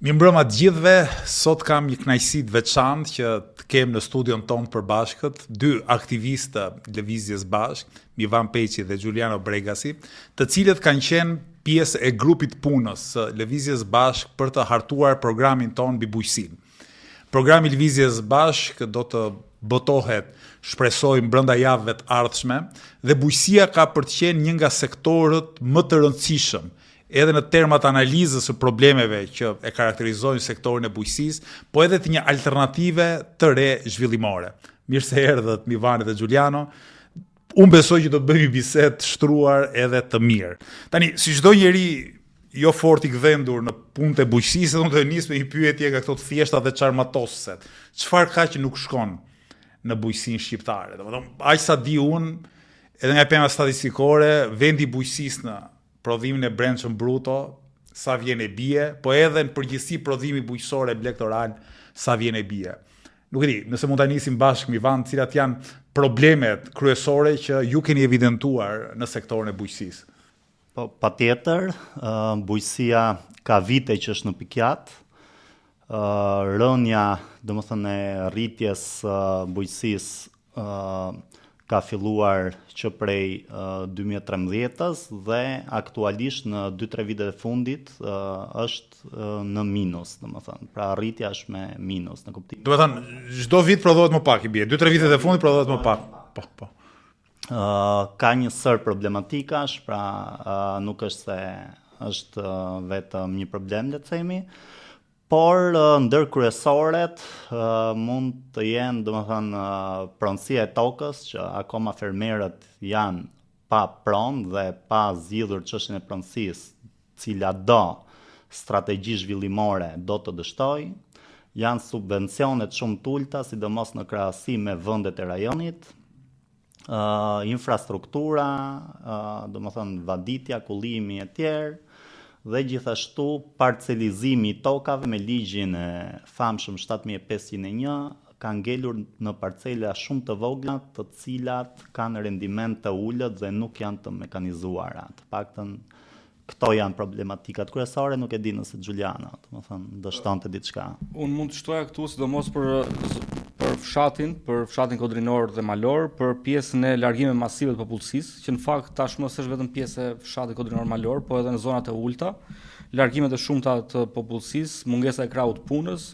Mirëmbrëma të gjithëve, sot kam një kënaqësi të veçantë që të kem në studion tonë përbashkët dy aktivistë Lëvizjes Bashk, Mivan Peqi dhe Giuliano Bregasi, të cilët kanë qenë pjesë e grupit punës së Lëvizjes Bashk për të hartuar programin tonë mbi bujqësinë. Programi Lëvizjes Bashk do të botohet, shpresojmë, brenda javëve të ardhshme dhe bujqësia ka për të qenë një nga sektorët më të rëndësishëm edhe në termat analizës së problemeve që e karakterizojnë sektorin e bujqësisë, po edhe të një alternative të re zhvillimore. Mirë se erdhët Mivani dhe Giuliano. Unë besoj që do të bëjmë një bisedë të shtruar edhe të mirë. Tani, si çdo njeri jo fort i gdhendur në punët e bujqësisë, unë do të nis me një pyetje nga këto të thjeshta dhe çarmatosëse. Çfarë ka që nuk shkon në bujqësinë shqiptare? Domethënë, aq sa di unë, edhe nga pema statistikore, vendi i bujqësisë në prodhimin e brendshëm bruto, sa vjen e bie, po edhe në përgjithësi prodhimi bujqësor e blektoral, sa vjen e bie. Nuk e di, nëse mund ta nisim bashkë Mivan, cilat janë problemet kryesore që ju keni evidentuar në sektorin e bujqësisë? Po, patjetër, bujqësia ka vite që është në pikjat. Rënja, domethënë e rritjes bujqësisë ka filluar që prej 2013-s dhe aktualisht në 2-3 vitet e fundit është në minus, domethënë. Pra rritja është me minus në kuptim. Domethënë, çdo vit prodhohet më pak i bie. 2-3 vitet e fundit prodhohet më pak. Po. Ka një sër problematikash, pra nuk është se është vetëm një problem, le të themi. Por ndër kryesoret mund të jenë, domethënë, pronësia e tokës, që akoma fermerët janë pa pronë dhe pa zgjidhur çështjen e pronësisë, cila do strategji zhvillimore do të dështojë. Janë subvencionet shumë të ulta, sidomos në krahasim me vendet e rajonit. Infrastruktura, domethënë vaditja, kullimi e tjerë. Dhe gjithashtu parcelizimi i tokave me ligjin e famshëm 7501 ka ngelur në parcela shumë të vogla, të cilat kanë rendiment të ulët dhe nuk janë të mekanizuara. Të paktën këto janë problematikat kryesore, nuk e di nëse Giuliano, domethënë, dështonte diçka. Unë mund të shtoja këtu sidomos për fshatin Kodrinor dhe Malor, për pjesën e largimeve masive të popullsisë, që në fakt tashmë s'është vetëm pjesë e fshatit Kodrinor Malor, po edhe në zonat e ulta, largimet e shumta të popullsisë, mungesa e krahut punës,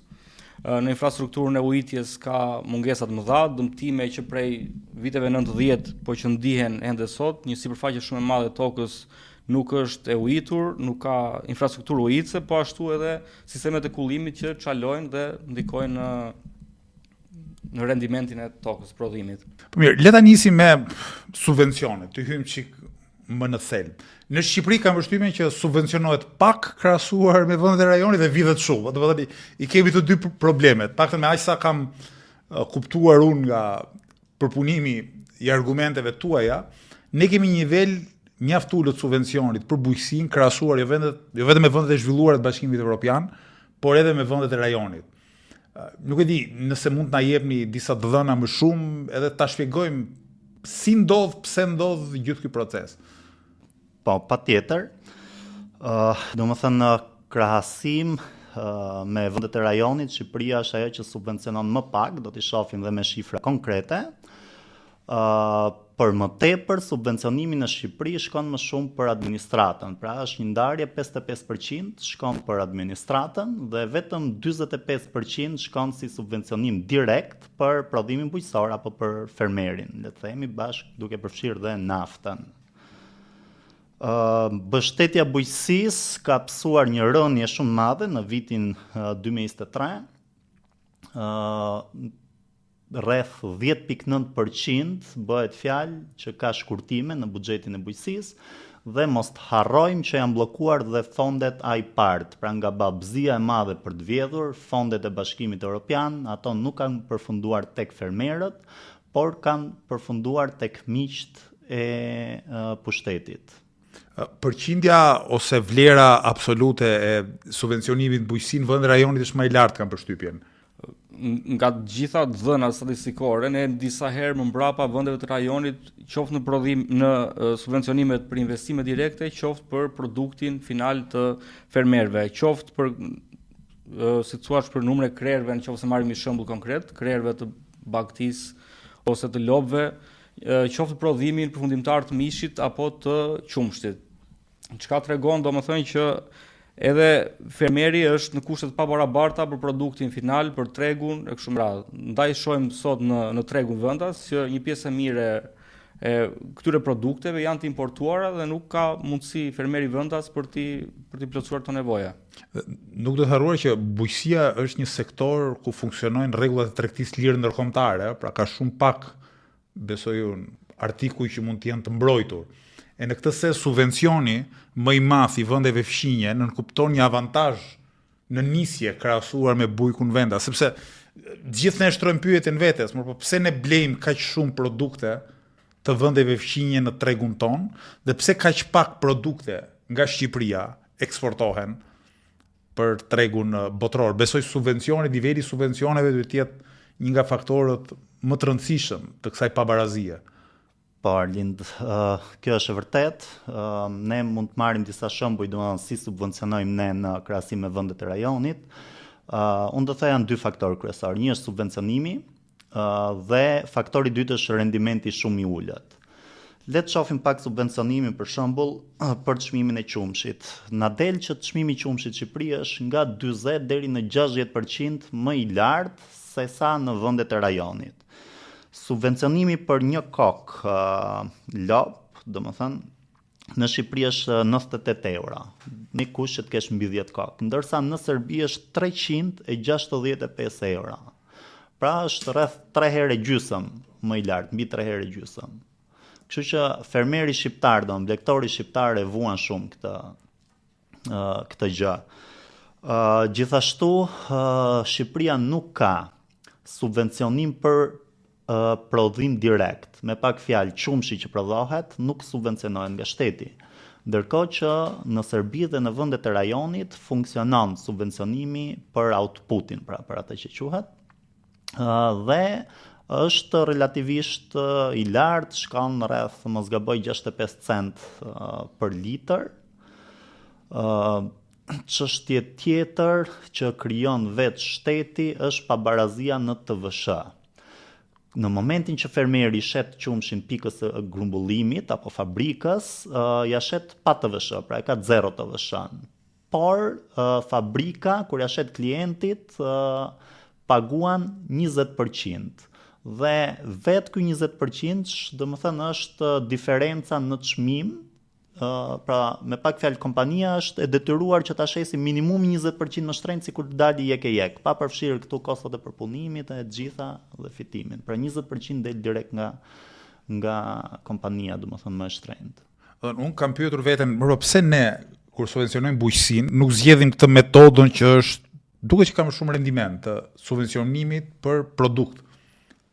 në infrastrukturën e ujitjes ka mungesa të mëdha, dëmtime që prej viteve 90 po që ndihen ende sot, një sipërfaqe shumë e madhe e tokës nuk është e ujitur, nuk ka infrastrukturë ujitse, po ashtu edhe sistemet e kullimit që çalojnë dhe ndikojnë në rendimentin e tokës, prodhimit. Po mirë, le ta nisim me subvencionet, të hyjmë çik më në thelb. Në Shqipëri kam përshtypjen që subvencionohet pak krahasuar me vendet e rajonit dhe vitet shumë. Domethënë i kemi të dy problemet. Paktën me aq sa kam kuptuar unë nga përpunimi i argumenteve tuaja, ne kemi një nivel mjaft ulët subvencionit për bujqësinë krahasuar jo vetëm me vendet e zhvilluara të Bashkimit Evropian, por edhe me vendet e rajonit. Nuk e di, nëse mund të na jepni disa dhëna më shumë, edhe ta shpjegojmë si ndodh, pse ndodh gjithë ky proces. Po, patjetër. Domethënë, krahasim me vendet e rajonit, Shqipëria është ajo që subvencionon më pak, do t'i shohim dhe me shifra konkrete. Për më tepër, subvencionimi në Shqipëri shkon më shumë për administratën. Pra është një ndarje 55% shkon për administratën dhe vetëm 45% shkon si subvencionim direkt për prodhimin bujqësor apo për fermerin, le të themi, bashkë duke përfshirë dhe naftën. Mbështetja bujqësisë ka pësuar një rënje shumë madhe në vitin 2023. Rreth 10.9% bëhet fjalë që ka shkurtime në buxhetin e bujqësisë dhe mos të harrojmë që janë bllokuar dhe fondet AIPART, pra nga babëzia e madhe për të vjedhur, fondet e Bashkimit Evropian, ato nuk kanë përfunduar tek fermerët, por kanë përfunduar tek miqt e pushtetit. Përqindja ose vlera absolute e subvencionimit bujqësinë në vendet e rajonit është më e lartë, kam përshtypjen. Nga të gjitha dhënat statistikore, ne disa herë më mbrapa vendeve të rajonit, qoftë në prodhim në subvencionimet për investime direkte, qoftë për produktin final të fermerëve, qoftë për si thua për numre krerëve, nëse marrim një shembull konkret, krerëve të bagtis ose të lopëve, qoftë prodhimin përfundimtar të mishit apo të qumshtit. Çka tregon domethënë që edhe fermeri është në kushte të pabarabarta për produktin final, për tregun e kështu me radhë. Ndaj shohim sot në tregun vendas që një pjesë e mirë e këtyre produkteve janë të importuara dhe nuk ka mundësi fermeri vendas për t'i plotësuar këto nevoja. Nuk do të harruar që bujqësia është një sektor ku funksionojnë rregullat e tregtisë lirë ndërkombëtare, pra ka shumë pak, besoj unë, artikuj që mund të jenë të mbrojtur. E në këtë sens subvencioni më i madh i vendeve fshinje nënkupton një avantazh në nisje krahasuar me bujkun vendas, sepse gjithë ne shtrojmë pyetjen vetes, por pse ne blejmë kaq shumë produkte të vendeve fshinje në tregun ton dhe pse kaq pak produkte nga Shqipëria eksportohen për tregun botror. Besoj subvencioni, niveli i subvencioneve duhet të jetë një nga faktorët më të rëndësishëm të kësaj pabarazie. Por, Lind, kjo është e vërtet. Ne mund të marrim disa shembuj, domethënë si subvencionojmë ne në krahasim me vendet e rajonit. Unë do të thoya janë dy faktorë kryesor. Një është subvencionimi dhe faktori i dytë është rendimenti shumë i ulët. Le të shohim pak subvencionimin për shembull për çmimin e qumshit. Na del që çmimi i qumshit në Shqipëri është nga 40 deri në 60% më i lartë se sa në vendet e rajonit. Subvencionimi për një kokë lop, domethënë në Shqipëri është 98 euro. Në kush që të kesh mbi 10 kokë, ndërsa në Serbi është 365 euro. Pra është rreth 3 herë gjysmë më i lartë, mbi 3 herë gjysmë. Kështu që fermeri shqiptar, blegtori shqiptar e vuan shumë këtë gjë. Gjithashtu Shqipëria nuk ka subvencionim për prodhim direkt. Me pak fjalë, qumshi që prodhohet nuk subvencionohet nga shteti. Ndërkohë që në Serbi dhe në vendet e rajonit funksionon subvencionimi për outputin, pra për atë që quhet, dhe është relativisht i lartë, shkon rreth, mos gaboj, 65 cent për litër. Çështje tjetër që krijon vetë shteti është pabarazia në TVSH. Në momentin që fermeri shet qumshin pikës së grumbullimit apo fabrikës, ja shet pa TVSH, pra e ka 0 TVSH. Por fabrika kur ja shet klientit paguan 20%. Dhe vetë ky 20%, domethënë është diferenca në çmim. Pra me pak fjalë kompania është e detyruar që ta shesi minimum 20% më shtrenjtë sikur të dali jek, pa përfshirë këtu kostot e përpunimit e gjitha dhe fitimin. Pra 20% del direkt nga kompania, domethënë më e shtrenjtë. Unë kam pyetur veten, pse ne kur subvencionojmë bujqësinë nuk zgjedhim këtë metodën që është duke që ka më shumë rendiment të subvencionimit për produkt,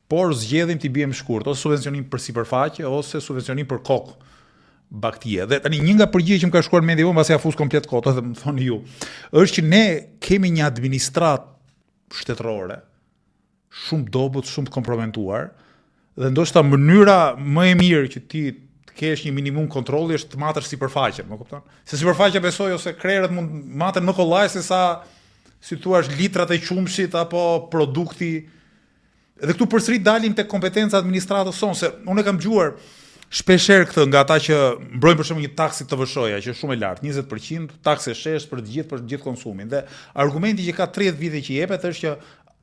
por zgjedhim t'i bëjmë shkurt, ose subvencionim për sipërfaqe ose subvencionim për kokë. Baktie. Dhe tani një nga përgjigjet që më ka shkuar në mendje, mbasi ja fus komplet kot, edhe më thoni ju, është që ne kemi një administratë shtetërore shumë dobët, shumë të kompromentuar, dhe ndoshta mënyra më e mirë që ti të kesh një minimum kontrolli është të matësh sipërfaqen, më kupton? Se sipërfaqja besoj ose krerët mund maten në kollaj se sa si thua litrat e qumshit apo produkti. Dhe këtu përsëri dalim te kompetenca administratës sonë, se unë e kam dëgjuar shpeshherë këtë nga ata që mbrojnë për shembull një taksë TVSH-ja që është shumë e lartë, 20% taksë shesh për të gjithë konsumin. Dhe argumenti që ka 30 vite që jepet është që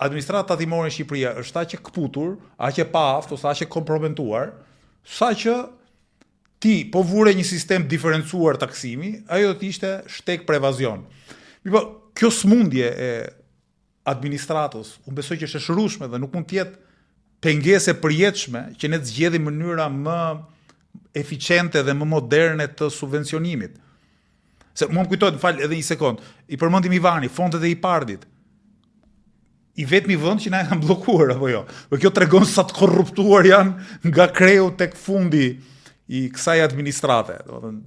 administrata tatimore në Shqipëri është aq e kputur, aq e paaft ose aq e kompromentuar, saqë ti po vure një sistem diferencuar taksimi, ajo do të ishte shtek për evazion. Po kjo smundje e administratës, unë besoj që është e shërueshme dhe nuk mund të jetë pengesë e përjetshme që ne të zgjedhim mënyra më eficiente dhe më moderne të subvencionimit. Se më kujtohet, edhe një sekond, i përmendim Ivani, fondet e IPARD-it. I vetmi vend që na e kanë bllokuar apo jo. Por kjo tregon sa të korruptuar janë nga kreu tek fundi i kësaj administrate. Domethënë,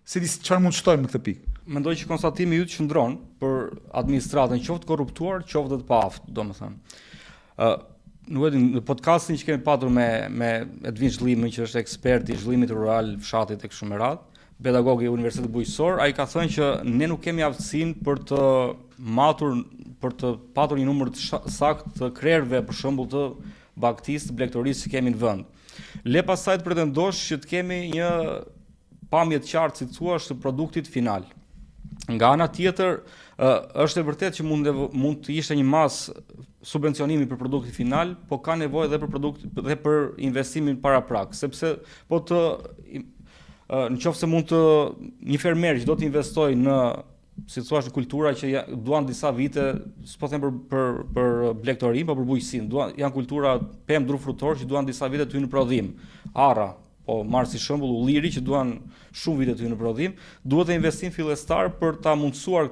se di çfarë mund të shtojmë në këtë pikë. Mendoj që konstatimi yt qëndron për administratën qoftë korruptuar, qoftë të paaft, domethënë. Nuk e di, në podcastin që kemi patur me Edvin Zhlimin, që është ekspert i zhvillimit rural, fshatit e kështu me radhë, pedagog i Universitetit Bujqësor, ai ka thënë që ne nuk kemi aftësinë për të patur një numër të saktë të krerëve, për shembull të baktisë, të blegtorisë që kemi në vend. Le pastaj të pretendosh që të kemi një pamje të qartë, si thua, të produktit final. Nga ana tjetër, është e vërtetë që mund të ishte një mas subvencionimi për produktin final, po ka nevojë edhe për investimin paraprak, sepse në qoftë se mund një fermer që do të investojë në, si thua, në kultura që duan disa vite, s'po them për blegtorim, por për bujqësinë, janë kultura pemë dru frutor që duan disa vite të hyjnë në prodhim. Arra, po marr si shembull ulliri që duan shumë vite të hyjnë në prodhim, duhet të investim fillestar për ta mundësuar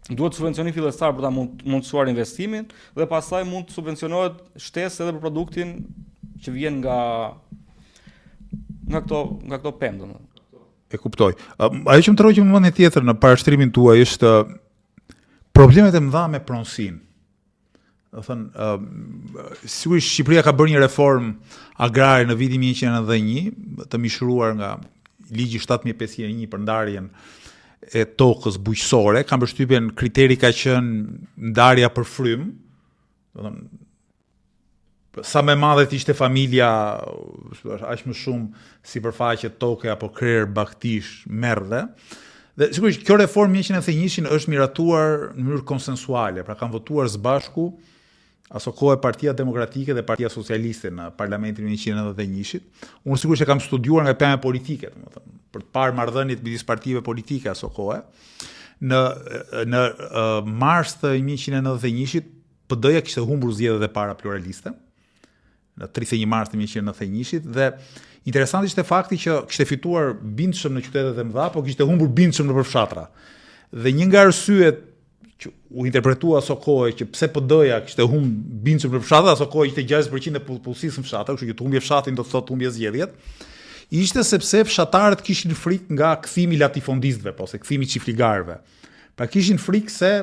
duhet subvencionim fillestar për ta mundësuar investimin dhe pastaj mund të subvencionohet shtesë edhe për produktin që vjen nga këto pemë, domethënë. E kuptoj. Ajo që më troj që më mendje tjetër në parashtrimin tuaj është problemet e mëdha me pronësinë. Do thënë, sigurisht Shqipëria ka bërë një reformë agrare në vitin 1991, të mishëruar nga ligji 7501 për ndarjen e tokës bujqësore. Kam përshtypjen kriteri ka qenë ndarja për frym. Do thënë, sa më madhe të ishte familja, aq më shumë sipërfaqe toke apo krerë baktish merrte. Dhe sigurisht kjo reformë 1991 është miratuar në mënyrë konsensuale, pra kanë votuar së bashku aso kohë Partia Demokratike dhe Partia Socialiste në Parlamentin 1991. Unë sigurisht e kam studiuar nga pamja politike, domethënë, për të parë marrëdhëniet midis partive politike aso kohë. Në mars të 1991 PD-ja kishte humbur zgjedhjet e para pluraliste. Në 31 mars të 1991 dhe interesant ishte fakti që kishte fituar bindshëm në qytetet e mëdha, po kishte humbur bindshëm nëpër fshatra. Dhe një nga arsyet që u interpretua aso kohë që pse PD-ja kishte humbur bindshëm nëpër fshatra, aso kohë ishte 60% e popullsisë në fshatra, kështu që të humbje fshatin do të thotë humbje zgjedhjet. Ishte sepse fshatarët kishin frikë nga kthimi latifondistëve, ose kthimi çiftligarëve. Pra kishin frikë se,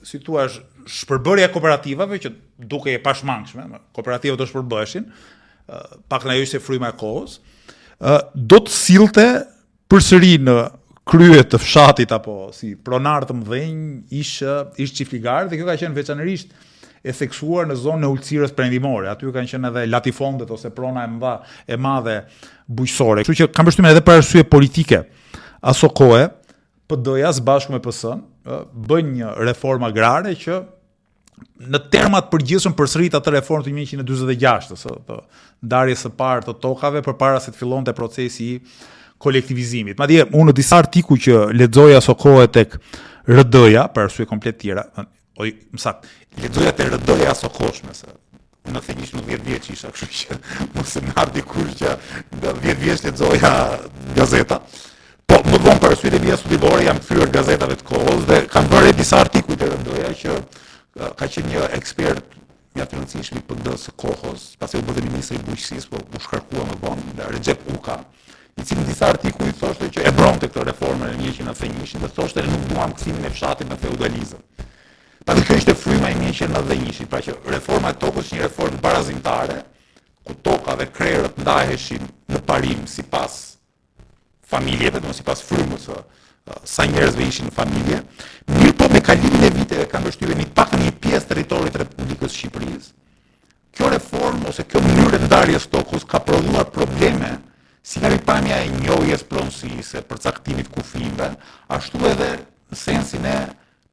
si thua, shpërbërja e kooperativave që duke e pashmangshme, kooperativat do shpërbëheshin, pak në ajo ishte fryma e kohës, do të sillte përsëri në krye të fshatit apo si pronar të mëdhenj ish çiftligar, dhe kjo ka qenë veçanërisht e theksuar në zonën e Ulcirës perëndimore. Aty kanë qenë edhe latifondet ose prona e madhe bujqësore. Kështu që kam përshtypjen edhe për arsye politike aso kohë PD-ja së bashku me PS-n bën një reformë agrare që në termat përgjithshëm përsërit atë reformë të 1946, të ndarjes së parë të tokave përpara se të fillonte procesi i kolektivizimit. Madje unë në disa artikuj që lexoja aso kohë tek RD-ja, për arsye komplet tjera, lexoja te RD-ja aso kohëshme, se në thënjësh në 10 vjeç isha, kështu që mos e marr dikush që nga 10 vjeç lexoja gazeta. Po, më vonë për arsyet e mia studimore jam kthyer gazetave të kohës dhe kam bërë disa artikuj të RD-ja që ka qenë një ekspert mjaft i rëndësishëm i PD-s së kohës, pasi u bë ministri i bujqësisë, po u shkarkua më vonë Recep Uka, i cili në disa artikuj thoshte që e bronte këtë reformën e 1991 dhe thoshte nuk duam kthimin e fshatit në feudalizëm. Pastaj kjo ishte fryma e 1991, pra që reforma e tokës është një reformë barazimtare, ku toka dhe krerët ndaheshin në parim sipas familjeve, sipas frymës sa njerëzve ishin në familje. Mirë po me kalimin e viteve kanë përshtypjen pak në një pjesë territorit të Republikës së Shqipërisë. Kjo reformë ose kjo mënyrë ndarjes tokës ka prodhuar probleme si nga ripamja e njohjes pronësisë, përcaktimit kufijve, ashtu edhe në sensin e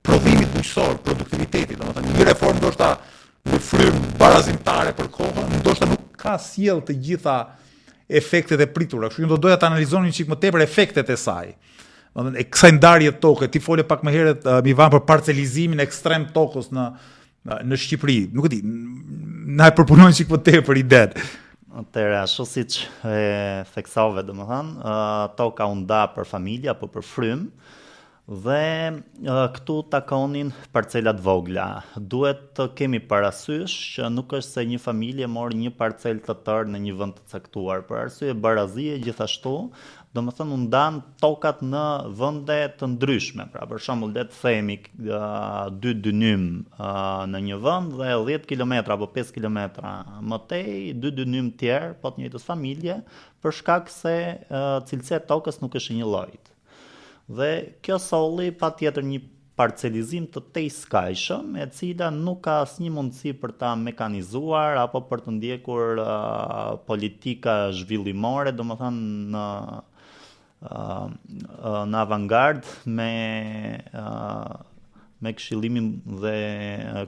prodhimit bujqësor, produktivitetit. Domethënë një reformë ndoshta në frymë barazimtare për kohën, ndoshta nuk ka sjell të gjitha efektet e pritura. Kështu që do doja të analizonin çik më tepër efektet e saj. E kësaj ndarje toke, ti fole pak më herët mi van për parcelizimin ekstrem tokës në Shqipëri. Nuk e di, na e përpunojnë çik më tepër idenë. Atëherë, ashtu siç e theksove, domethënë, toka u nda për familje apo për frym. Dhe këtu takonin parcelat vogla. Duhet të kemi parasysh që nuk është se një familje mori një parcel të tërë në një vend të caktuar, për arsye barazie gjithashtu, domethënë u ndan tokat në vende të ndryshme. Pra për shembull, le të themi 2 dynym në një vend dhe 10 kilometra apo 5 kilometra më tej 2 dynym tjerë, po të njëjtës familje, për shkak se cilësia e tokës nuk është e njëllojtë. Dhe kjo solli patjetër një parcelizim të tejskajshëm, e cila nuk ka asnjë mundësi për ta mekanizuar apo për të ndjekur politika zhvillimore, domethënë në avangard me këshillimin dhe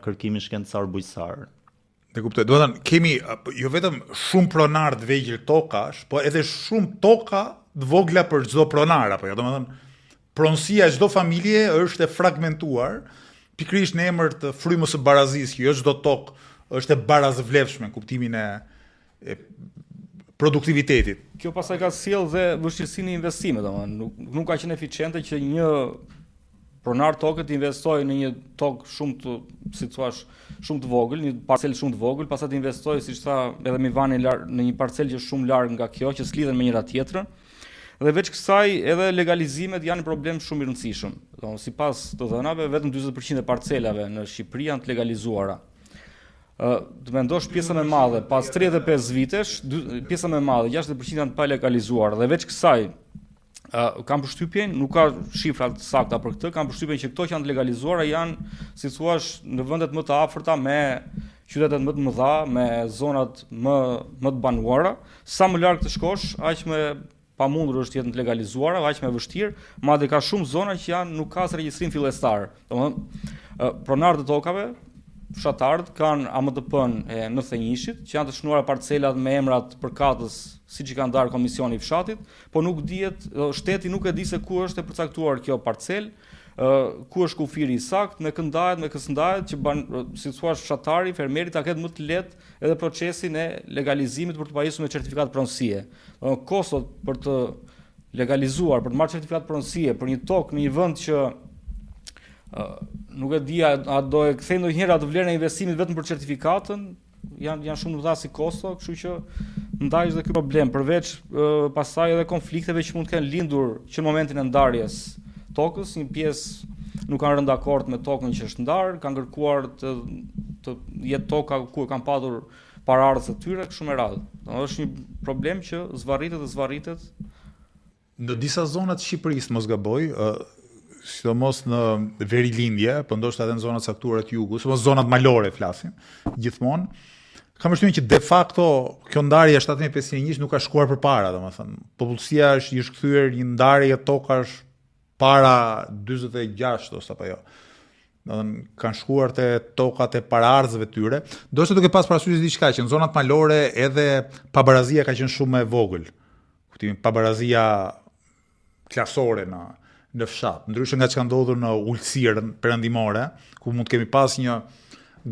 kërkimin shkencor bujqësor. Dhe kuptoj, do të thënë kemi jo vetëm shumë pronar të vegjël tokash, po edhe shumë toka të vogla për çdo pronar apo jo, domethënë pronësia e çdo familje është e fragmentuar, pikërisht në emër të frymës së barazisë, që jo çdo tokë është e barazvlefshme në kuptimin e produktivitetit. Kjo pastaj ka sjell dhe vështirësinë e investimeve, domethënë nuk ka qenë eficiente që një pronar tokë të investojë në një tokë shumë të, si thua, shumë të vogël, një parcel shumë të vogël, pastaj të investojë, siç tha edhe Mivani, në një parcel që është shumë larg nga kjo, që s'lidhen me njëra tjetrën. Dhe veç kësaj edhe legalizimet janë një problem shumë i rëndësishëm. Sipas të dhënave, vetëm 40% e parcelave në Shqipëri janë të legalizuara. Të mendosh pjesa më e madhe, pas 35 vitesh, pjesa më e madhe, 60% janë pa legalizuar. Dhe veç kësaj, kam përshtypjen, nuk ka shifra të sakta për këtë, kam përshtypjen që këto që janë të legalizuara janë, si thua, në vendet më të afërta me qytetet më të mëdha, me zonat më të banuara. Sa më larg të shkosh, aq më pamundur është të jetë të legalizuara, aq më e vështirë, madje ka shumë zona që nuk ka regjistrim fillestar. Domethënë, pronarët e tokave, fshatarët kanë AMTP-n e 91-shit, që janë të shënuara parcelat me emrat përkatës, siç i ka ndarë Komisioni i Fshatit, po nuk dihet, shteti nuk e di se ku është e përcaktuar kjo parcel, ku është kufiri i saktë, me këndahet, me kësndahet, që si thua fshatari, fermeri ta ketë më të lehtë edhe procesin e legalizimit për të pajisur me certifikat pronësie. Kostot për të legalizuar, për të marrë certifikat pronësie për një tokë në një vend që nuk e di a do e kthej ndonjëherë atë vlerën e investimit vetëm për certifikatën, janë shumë të mëdha si kosto, kështu që ndajsh dhe ky problem, përveç pastaj edhe konflikteve që mund të kenë lindur që në momentin e ndarjes tokës, një pjesë nuk kanë rënë dakord me tokën që është ndarë, kanë kërkuar të jetë toka ku kanë patur paraardhës të tyre, kështu me radhë. Është një problem që zvarritet. Në disa zona të Shqipërisë, mos gaboj, sidomos në verilindje, po ndoshta edhe në zonat caktuara të jugut, sidomos zonat malore flasim, gjithmonë, kam përshtypjen që de facto kjo ndarje 1751 nuk ka shkuar përpara, domethënë. Popullsia është kthyer një ndarje tokash para 46 ose apo jo. Domethënë kanë shkuar te tokat e paraardhësve tyre. Ndoshta duke pas parasysh diçka që në zonat malore edhe pabarazia ka qenë shumë e vogël. Kuptimin pabarazia klasore në fshat, ndryshe nga çka ndodhur në ulësirën perëndimore, ku mund të kemi pas një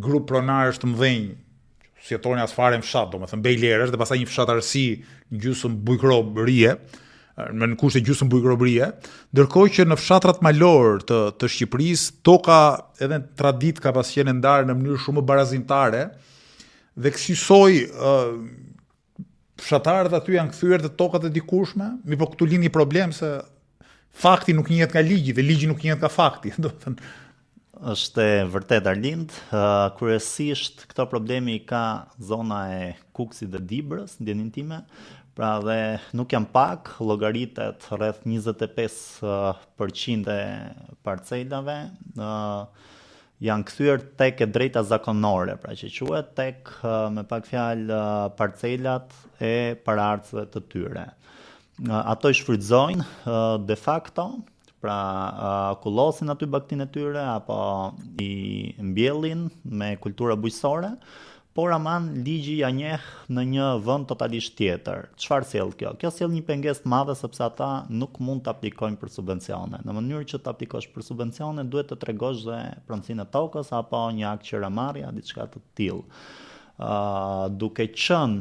grup pronarësh të mëdhenj, si jetonin as fare në fshat, domethënë bejlerësh dhe pastaj një fshatarësi gjysmë bujkrobërie, në kushte gjysmë bujkrobërie, ndërkohë që në fshatrat malor të Shqipërisë toka edhe tradit ka pas qenë ndarë në mënyrë shumë barazimtare dhe kësaj fshatarët aty janë kthyer te tokat e dikurshme, mirëpo këtu lind një problem se fakti nuk njihet nga ligji dhe ligji nuk njihet nga fakti, domethënë është e vërtet Arlind, kryesisht këto problemi ka zona e Kukësit dhe Dibrës, ndjenin time, pra dhe nuk janë pak, llogaritet rreth 25% e parcelave janë kthyer tek e drejta zakonore, pra që quhet tek me pak fjalë parcelat e paraardhësve të tyre. Ato i shfrytëzojnë de facto, pra kullosin aty baktin e tyre apo i mbjellin me kultura bujqësore, por aman ligji ja njeh në një vend totalisht tjetër. Çfarë sjell kjo? Kjo sjell një pengesë të madhe sepse ata nuk mund të aplikojnë për subvencione. Në mënyrë që të aplikosh për subvencione duhet të tregosh dhe pronësinë e tokës apo një akt qiramarrja, diçka të tillë. Duke qenë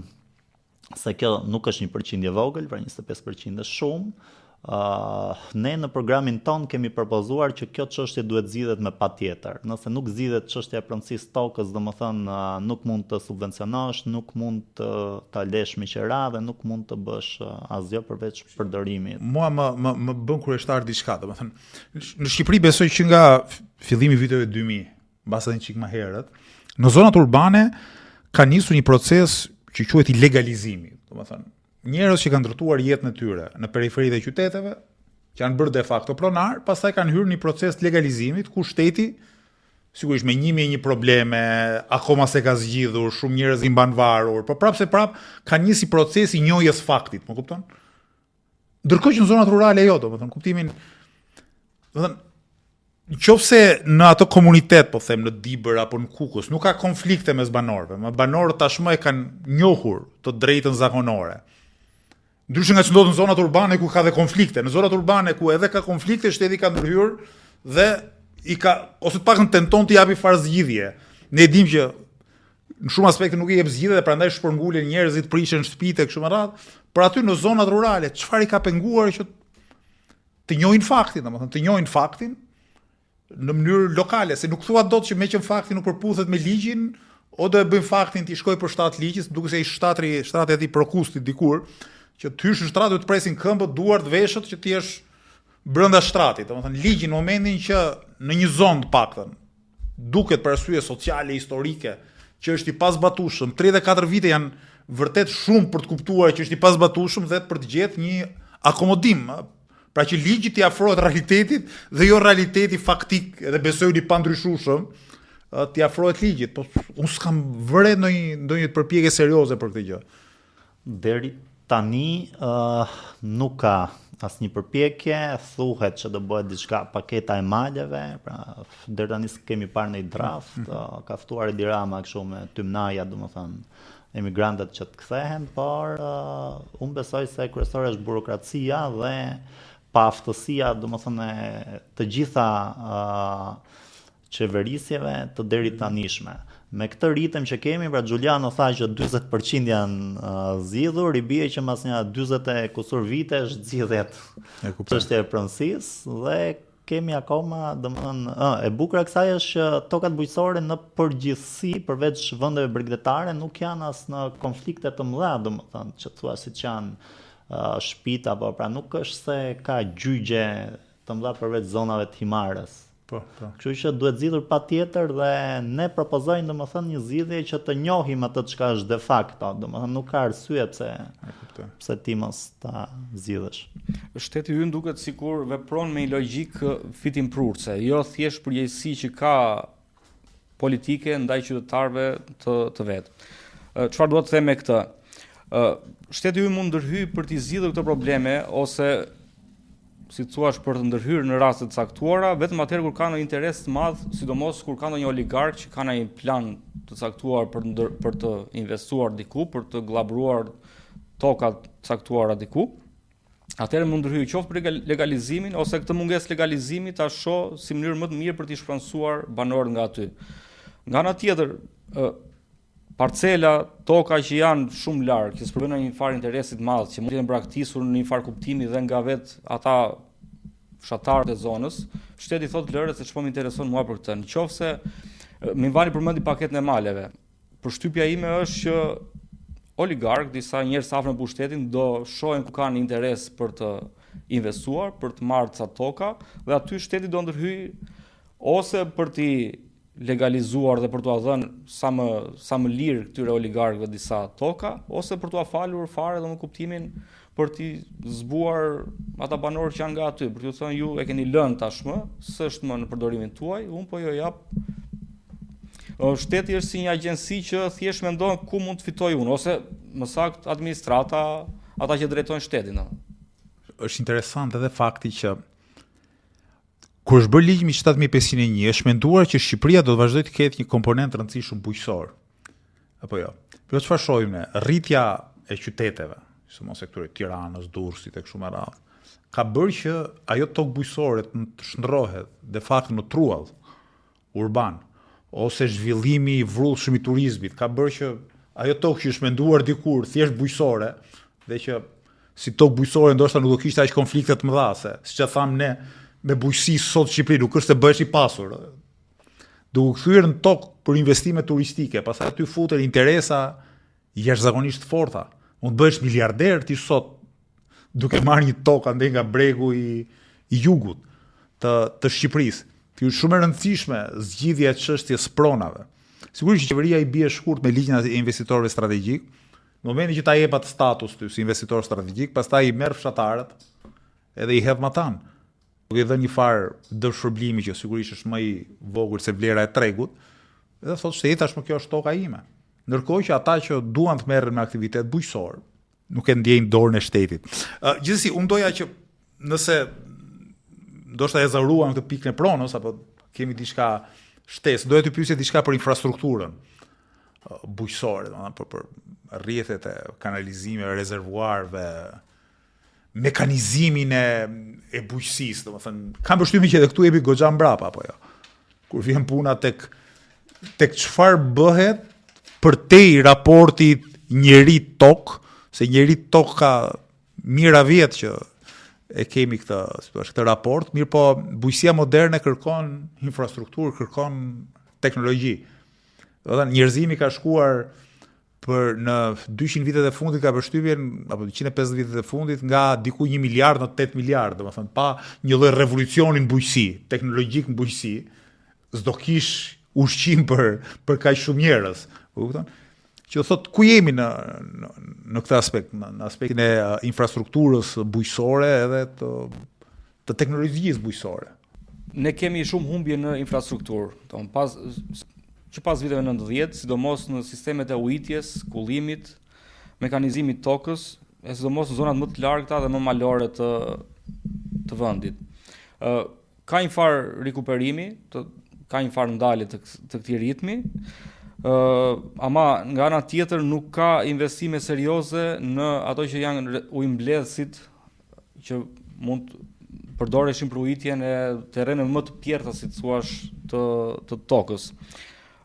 se kjo nuk është një përqindje vogël, pra 25% është shumë, Ne në programin ton kemi propozuar që kjo çështje duhet zgjidhet me patjetër. Nëse nuk zgjidhet çështja e pronësisë tokës, domethënë nuk mund të subvencionosh, nuk mund ta lësh me qera dhe nuk mund të bësh asgjë përveç përdorimit. Mua më bën kurioztar diçka, domethënë në Shqipëri besoj që nga fillimi i viteve 2000, mbas edhe një çik më herët, në zonat urbane ka nisur një proces që quhet i legalizimit, domethënë njerëz që kanë ndërtuar jetën e tyre në periferitë e qyteteve, që janë bërë de facto pronar, pastaj kanë hyrë në një proces legalizimit ku shteti, sigurisht me 1001 probleme, akoma se ka zgjidhur, shumë njerëz i mban varur, por prapse ka nisi procesi i njohjes faktit, më kupton? Ndërkohë që në zonat rurale jo, domethënë kuptimin, domethënë nëse në ato komunitet, po them në Dibër apo në Kukës, nuk ka konflikte mes banorëve, banorët tashmë e kanë njohur të drejtën zakonore. Ndryshe nga që ndodhë në zonat urbane ku ka dhe konflikte. Në zonat urbane ku edhe ka konflikte, shteti ka ndërhyrë dhe ose të pakën tenton të japi farë zgjidhje. Ne e dim që në shumë aspekte nuk i jep zgjidhje dhe prandaj shpërngulin njerëzit, prishen shtëpitë e kështu me radhë, por aty në zonat rurale, çfarë i ka penguar që të njohin faktin, domethënë të njohin faktin në mënyrë lokale, se nuk thua dot që meqen fakti nuk përputhet me ligjin, o do e bëjmë faktin të i shkoj për shtat ligjit, duke se i shtati aty prokustit dikur, që të hysh në shtrat duhet të presin këmbët, duart, veshët që ti jesh brenda shtratit. Domethënë ligji në momentin që në një zonë të paktën duket për arsye sociale, historike, që është i pazbatueshëm, 34 vite janë vërtet shumë për të kuptuar që është i pazbatueshëm dhe për të gjetë një akomodim. Pra që ligji t'i afrohet realitetit dhe jo realiteti faktik edhe besoj një pandryshueshëm t'i afrohet ligjit. Po unë s'kam vëre ndonjë përpjekje serioze për këtë gjë. Deri tani nuk ka asnjë përpjekje, thuhet që do bëhet diçka paketa e maleve, pra deri tani kemi parë në draft, ka ftuar Edi Rama kështu me tymnaja, domethënë emigrantët që të kthehen, por unë besoj se kryesore është burokracia dhe paaftësia, domethënë të gjitha qeverisjeve të deri tanishme. Me këtë ritëm që kemi, pra Giuliano tha që 40% janë zgjidhur, i bie që mas një 40 e kusur vitesh zgjidhet çështja e pronësisë dhe kemi akoma, domethënë, e bukur e kësaj është që tokat bujqësore në përgjithësi, përveç vendeve bregdetare, nuk janë as në konflikte të mëdha, domethënë, që thua siç janë shtëpitë apo pra nuk është se ka gjyqje të mëdha përveç zonave të himarës. Po. Kështu që duhet zgjidhur patjetër dhe ne propozojmë domethënë një zgjidhje që të njohim atë çka është de facto, domethënë nuk ka arsye pse ti mos ta zgjidhësh. Shteti ynë duket sikur vepron me një logjik fitimprurse, jo thjesht përgjegjësi që ka politike ndaj qytetarëve të vet. Çfarë dua të them me këtë? Shteti ynë mund ndërhyj për të zgjidhur këto probleme ose si thua për të ndërhyrë në raste të caktuara, vetëm atëherë kur ka një interes të madh, sidomos kur ka ndonjë oligark që ka një plan të caktuar për të investuar diku, për të glabruar toka të caktuara diku. Atëherë mund ndërhyjë qoftë për legalizimin ose këtë mungesë legalizimi ta shoh si mënyrë më të mirë për të shpronësuar banorët nga aty. Nga ana tjetër, parcela, toka që janë shumë larg, që sprovojnë një farë interesi të madh, që mund të jenë braktisur në një farë kuptimi dhe nga vet ata fshatarët e zonës, shteti thotë lëre se ç'po më intereson mua për këtë. Nëse më vani përmendi paketën e maleve. Përshtypja ime është që oligark, disa njerëz afër në pushtetin do shohin ku kanë interes për të investuar, për të marrë ca toka dhe aty shteti do ndërhyjë ose për të legalizuar dhe për t'u dhënë sa më lirë këtyre oligarkëve disa toka, ose për t'u falur fare dhe në kuptimin për t'i zbuar ata banorë që janë nga aty, për t'u thënë ju e keni lënë tashmë, s'është më në përdorimin tuaj, unë po jo jap. Shteti është si një agjenci që thjesht mendon ku mund të fitoj unë, ose më saktë administrata, ata që drejtojnë shtetin. Është interesant edhe fakti që kur është bërë ligji 7501, është menduar që Shqipëria do të vazhdojë të ketë një komponent të rëndësishëm bujqësor. Apo jo. Por çfarë shohim ne? Rritja e qyteteve, sidomos e këtyre Tiranës, Durrësit e kështu me radhë, ka bërë që ajo tokë bujqësore të shndrohet de facto në truall urban, ose zhvillimi i vrullshëm i turizmit, ka bërë që ajo tokë që është menduar dikur thjesht bujqësore dhe që si tokë bujqësore ndoshta nuk do kishte aq konflikte të mëdha se siç e tham ne me bujqësi sot në Shqipëri nuk është se bëhesh i pasur. Duke kthyer në tokë për investime turistike, pastaj aty futen interesa jashtëzakonisht të forta. Mund të bëhesh miliarder ti sot duke marrë një tokë ande nga bregu i jugut të Shqipërisë. Kjo është shumë e rëndësishme zgjidhja e çështjes pronave. Sigurisht që qeveria i bie shkurt me ligjin e investitorëve strategjik. Në momentin që ta jep atë status ty si investitor strategjik, pastaj i merr fshatarët edhe i hedh matan. Duke dhënë një farë dërshërblimi që sigurisht është më i vogël se vlera e tregut, edhe thotë shteti tashmë kjo është toka ime. Ndërkohë që ata që duan të merren me aktivitet bujqësor nuk e ndjejnë dorën e shtetit. Gjithsesi, unë doja që nëse ndoshta e zaruam këtë pikën e pronës apo kemi diçka shtesë, doja të pyesja diçka për infrastrukturën bujqësore, domethënë për rrjetet e kanalizimeve, rezervuarve, mekanizimin e bujqësisë, domethënë kam përshtypjen që edhe këtu jemi goxha mbrapa apo jo. Kur vjen puna tek çfarë bëhet përtej raportit njeri-tok, se njeri-tok ka mira vjet që e kemi këtë raport, mirë po bujqësia moderne kërkon infrastrukturë, kërkon teknologji. Domethënë njerëzimi ka shkuar për në 200 vitet e fundit ka përshtypjen apo 150 vitet e fundit nga diku 1 miliard në 8 miliard, domethënë pa një lloj revolucioni në bujqësi, teknologjik në bujqësi, s'do kish ushqim për kaq shumë njerëz. E kupton? Që thot ku jemi në këtë aspekt, në aspektin e infrastrukturës bujqësore edhe të teknologjisë bujqësore. Ne kemi shumë humbje në infrastrukturë. Pas viteve 90, sidomos në sistemet e ujitjes, kullimit, mekanizimit tokës, e sidomos në zonat më të largëta dhe më malore të vendit. Ka një farë rikuperimi, ka një farë ndalje të këtij ritmi, ama nga ana tjetër nuk ka investime serioze në ato që janë ujëmbledhësit që mund të përdoreshin për ujitjen e terreneve më të pjerta, si thuash, të tokës.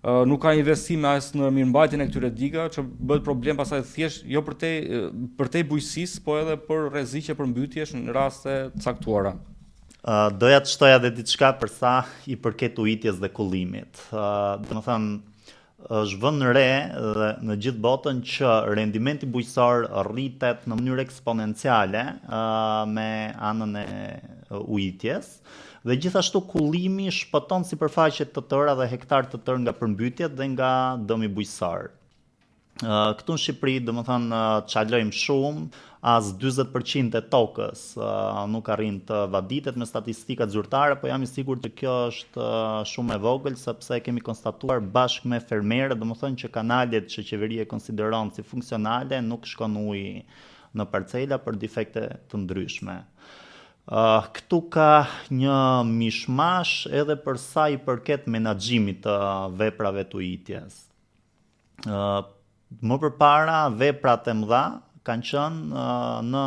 Nuk ka investime as në mirëmbajtjen e këtyre diga, që bëhet problem pastaj thjesht jo përtej bujqësisë, po edhe për rreziqe përmbytjesh në raste caktuara. Doja të shtoja edhe diçka për sa i përket ujitjes dhe kullimit. Domethënë është vënë re dhe në gjithë botën që rendimenti bujqësor rritet në mënyrë eksponenciale me anën e ujitjes. Dhe gjithashtu kullimi shpëton sipërfaqe të tëra dhe hektar të tërë nga përmbytjet dhe nga dëmi bujqësor. Këtu në Shqipëri, domethënë, çalojmë shumë, as 40% e tokës nuk arrin të vaditet me statistikat zyrtare, po jam i sigurt që kjo është shumë e vogël sepse kemi konstatuar bashkë me fermerët, domethënë që kanalet që qeveria konsideron si funksionale nuk shkon ujë në parcela për defekte të ndryshme. Këtu ka një mishmash edhe për sa i përket menaxhimit të veprave të ujitjes. Më përpara veprat e mëdha kanë qenë në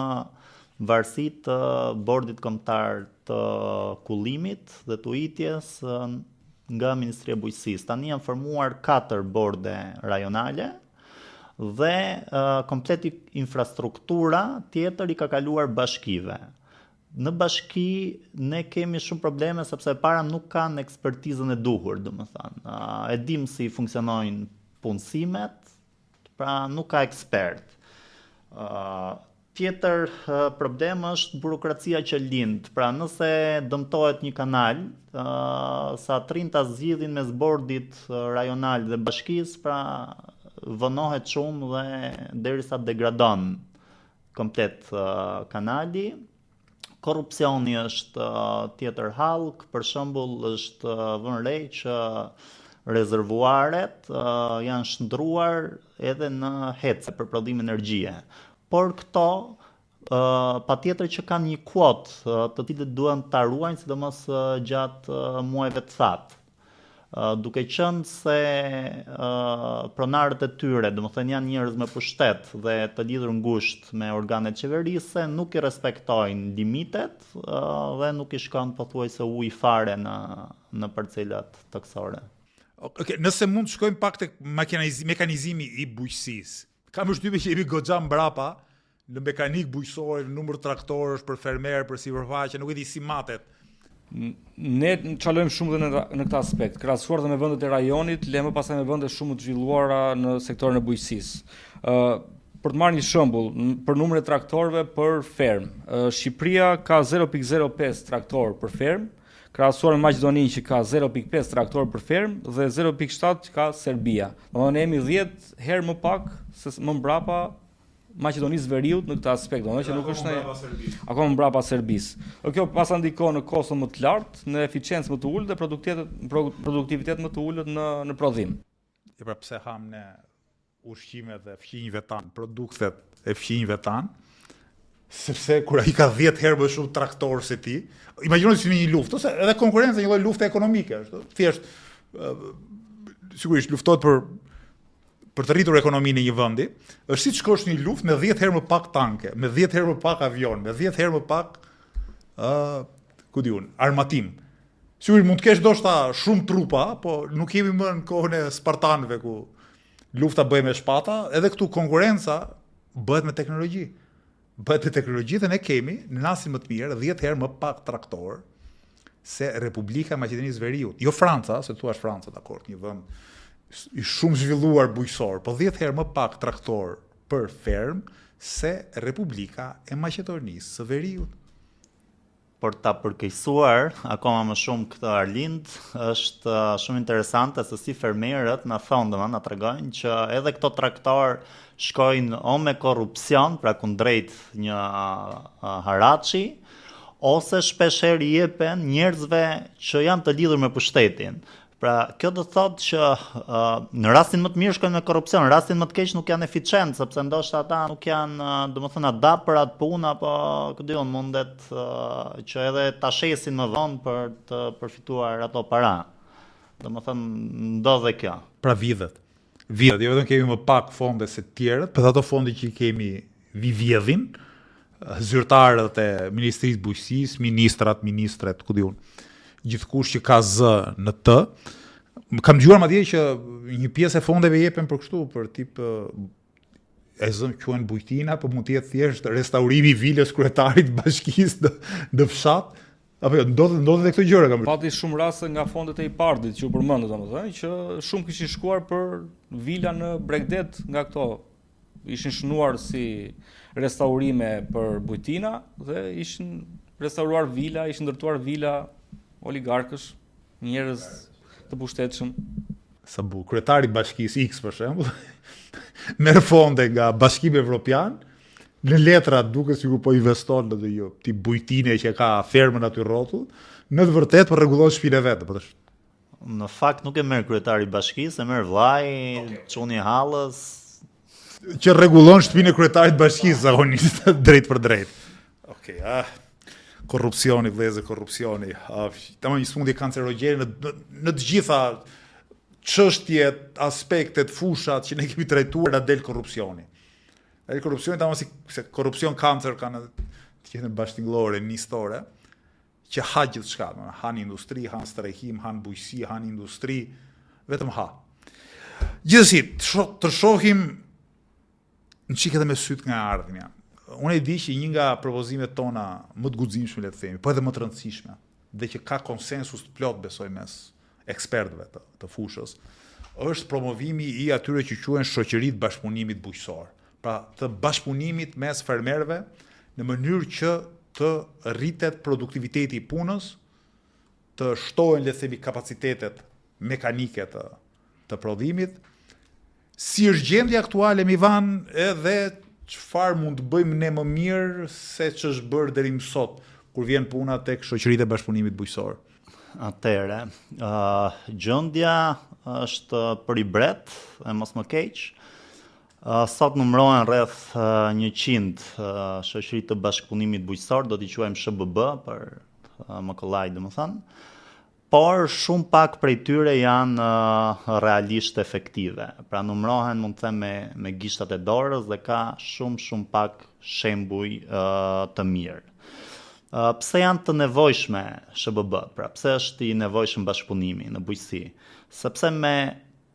varësi të bordit kombëtar të kullimit dhe të ujitjes nga Ministria e Bujqësisë. Tani janë formuar 4 borde rajonale dhe komplet infrastruktura tjetër i ka kaluar bashkive. Në bashki ne kemi shumë probleme sepse para nuk kanë ekspertizën e duhur, domethënë. E dim si funksionojnë punësimet, pra nuk ka ekspert. Tjetër problem është burokracia që lind. Pra nëse dëmtohet një kanal, sa trin ta zgjidhin mes bordit rajonal dhe bashkisë, pra vënohet shumë dhe derisa degradon komplet kanali. Korrupsioni është tjetër hallk, për shembull është vënë re që rezervuaret janë shndruar edhe në hece për prodhim energjie. Por këto patjetër që kanë një kuotë të cilët duhen ta ruajnë sidomos gjatë muajve të thatë. Duke qenë se pronarët e tyre, domethënë janë njerëz me pushtet dhe të lidhur ngushtë me organet qeverise, nuk i respektojnë limitet dhe nuk i shkon pothuajse ujë fare në parcelat toksore. Okay, nëse mund të shkojmë pak tek mekanizimi i bujqësisë. Kam përshtypjen që jemi goxha mbrapa në mekanik bujqësor, në numër traktorësh për fermer, për sipërfaqe, nuk e di si matet. Ne çalojmë shumë dhe në këtë aspekt, krahasuar dhe me vendet e rajonit, le më pasaj me vende shumë të zhvilluara në sektorin e bujqësisë. Për të marrë një shembull, për numrin e traktorëve për ferm, Shqipëria ka 0.05 traktor për ferm, krahasuar me Maqedoninë që ka 0.5 traktor për ferm dhe 0.7 që ka Serbia. Domethënë jemi 10 herë më pak se më mbrapa Maqedonisë Veriut në këtë aspekt, domethënë që nuk është akoma mbrapa Serbisë. Kjo pas ndikon në kosto më të lartë, në eficiencë më të ulët dhe produktivitet më të ulët në prodhim. Pra pse ham ne ushqimet e fqinjve tanë, produktet e fqinjve tanë, sepse kur ai ka 10 herë më shumë traktor se ti, imagjinoni si në një luftë, ose edhe konkurrenca një lloj lufte ekonomike, është thjesht sigurisht luftohet për të rritur ekonominë e një vendi, është siç shkosh në një luftë me 10 herë më pak tanke, me 10 herë më pak avion, me 10 herë më pak armatim. Sigurisht mund të kesh ndoshta shumë trupa, po nuk jemi më në kohën e spartanëve ku lufta bëhet me shpata, edhe këtu konkurrenca bëhet me teknologji. Bëhet me teknologji dhe ne kemi në rastin më të mirë 10 herë më pak traktor se Republika e Maqedonisë Veriut. Jo Franca, se thua Franca, dakord, një vend i shumë zhvilluar bujqësor, po 10 herë më pak traktor për ferm se Republika e Maqedonisë së Veriut. Por ta përkeqësuar akoma më shumë këtë Arlind, është shumë interesante se si fermerët na thonë, domethënë na tregojnë që edhe këto traktor shkojnë o me korrupsion, pra kundrejt një haraçi, ose shpeshherë i jepen njerëzve që janë të lidhur me pushtetin. Pra, kjo do të thotë që në rastin më të mirë shkojnë me korrupsion, në rastin më të keq nuk janë eficient, sepse ndoshta ata nuk janë, domethënë, adap për atë punë, apo diun mundet që edhe ta shesin më vonë për të përfituar ato para. Domethënë, ndodh dhe kjo. Pra vidhet, jo vetëm kemi më pak fonde se të tjerët, për ato fonde që kemi vjedhin, zyrtarët e Ministrisë Bujqësisë, ministret, ku diun, gjithkush që ka zë në të. Kam dëgjuar madje që një pjesë e fondeve jepen për kështu, për tip e zëm quhen bujtina, po mund të jetë thjesht restaurimi i vilës kryetarit të bashkisë në fshat. Apo ndodhet këto gjëra kam. Pati shumë raste nga fondet e IPARD-it që u përmendën, domethënë, që shumë kishin shkuar për vila në Bregdet nga këto. Ishin shënuar si restaurime për bujtina dhe ishin restauruar vila, ishin ndërtuar vila oligarkësh, njerëz të pushtetshëm. Sa bukur, kryetari i bashkisë X për shembull, merr fonde nga Bashkimi Evropian, në letra duket sikur po investon në jo, tip bujtine që ka fermën aty rrotull, në të vërtetë po rregullon shtëpinë vetë, po tash. Në fakt nuk e merr kryetari i bashkisë, e merr vllai, çuni hallës, që rregullon shtëpinë e kryetarit të bashkisë zakonisht drejt për drejt. Okej, korrupsioni, vëllezër, korrupsioni. Tamam, një smundje kancerogjene në të gjitha çështjet, aspektet, fushat që ne kemi trajtuar na del korrupsioni. Ai korrupsioni tamam se korrupsion kancer kanë të gjithë bashkëngëllore, nistore, që ha gjithçka, han industri, han strehim, han bujqësi, han industri, vetëm ha. Gjithsesi, të shohim në çike edhe me syt nga ardhmja. Unë e di që një nga propozimet tona më të guximshme, le të themi, po edhe më të rëndësishme, dhe që ka konsensus të plot besoj mes ekspertëve të fushës, është promovimi i atyre që quhen shoqëritë bashkëpunimit bujqësor. Pra, të bashkëpunimit mes fermerëve në mënyrë që të rritet produktiviteti i punës, të shtohen, le të themi, kapacitetet mekanike të prodhimit. Si është gjendja aktuale, Mivan, edhe çfarë mund të bëjmë ne më mirë se ç'është bërë deri më sot kur vjen puna tek shoqëritë e bashkëpunimit bujqësor? Atëherë, gjendja është për i bret, e mos më keq. Sot numërohen rreth 100 shoqëri të bashkëpunimit bujqësor, do t'i quajmë SBB për më kollaj, domethënë. Por shumë pak prej tyre janë realisht efektive. Pra numërohen, mund të them, me gishtat e dorës dhe ka shumë pak shembuj të mirë. Pse janë të nevojshme SBB? Pra pse është i nevojshëm bashkëpunimi në bujqësi? Sepse me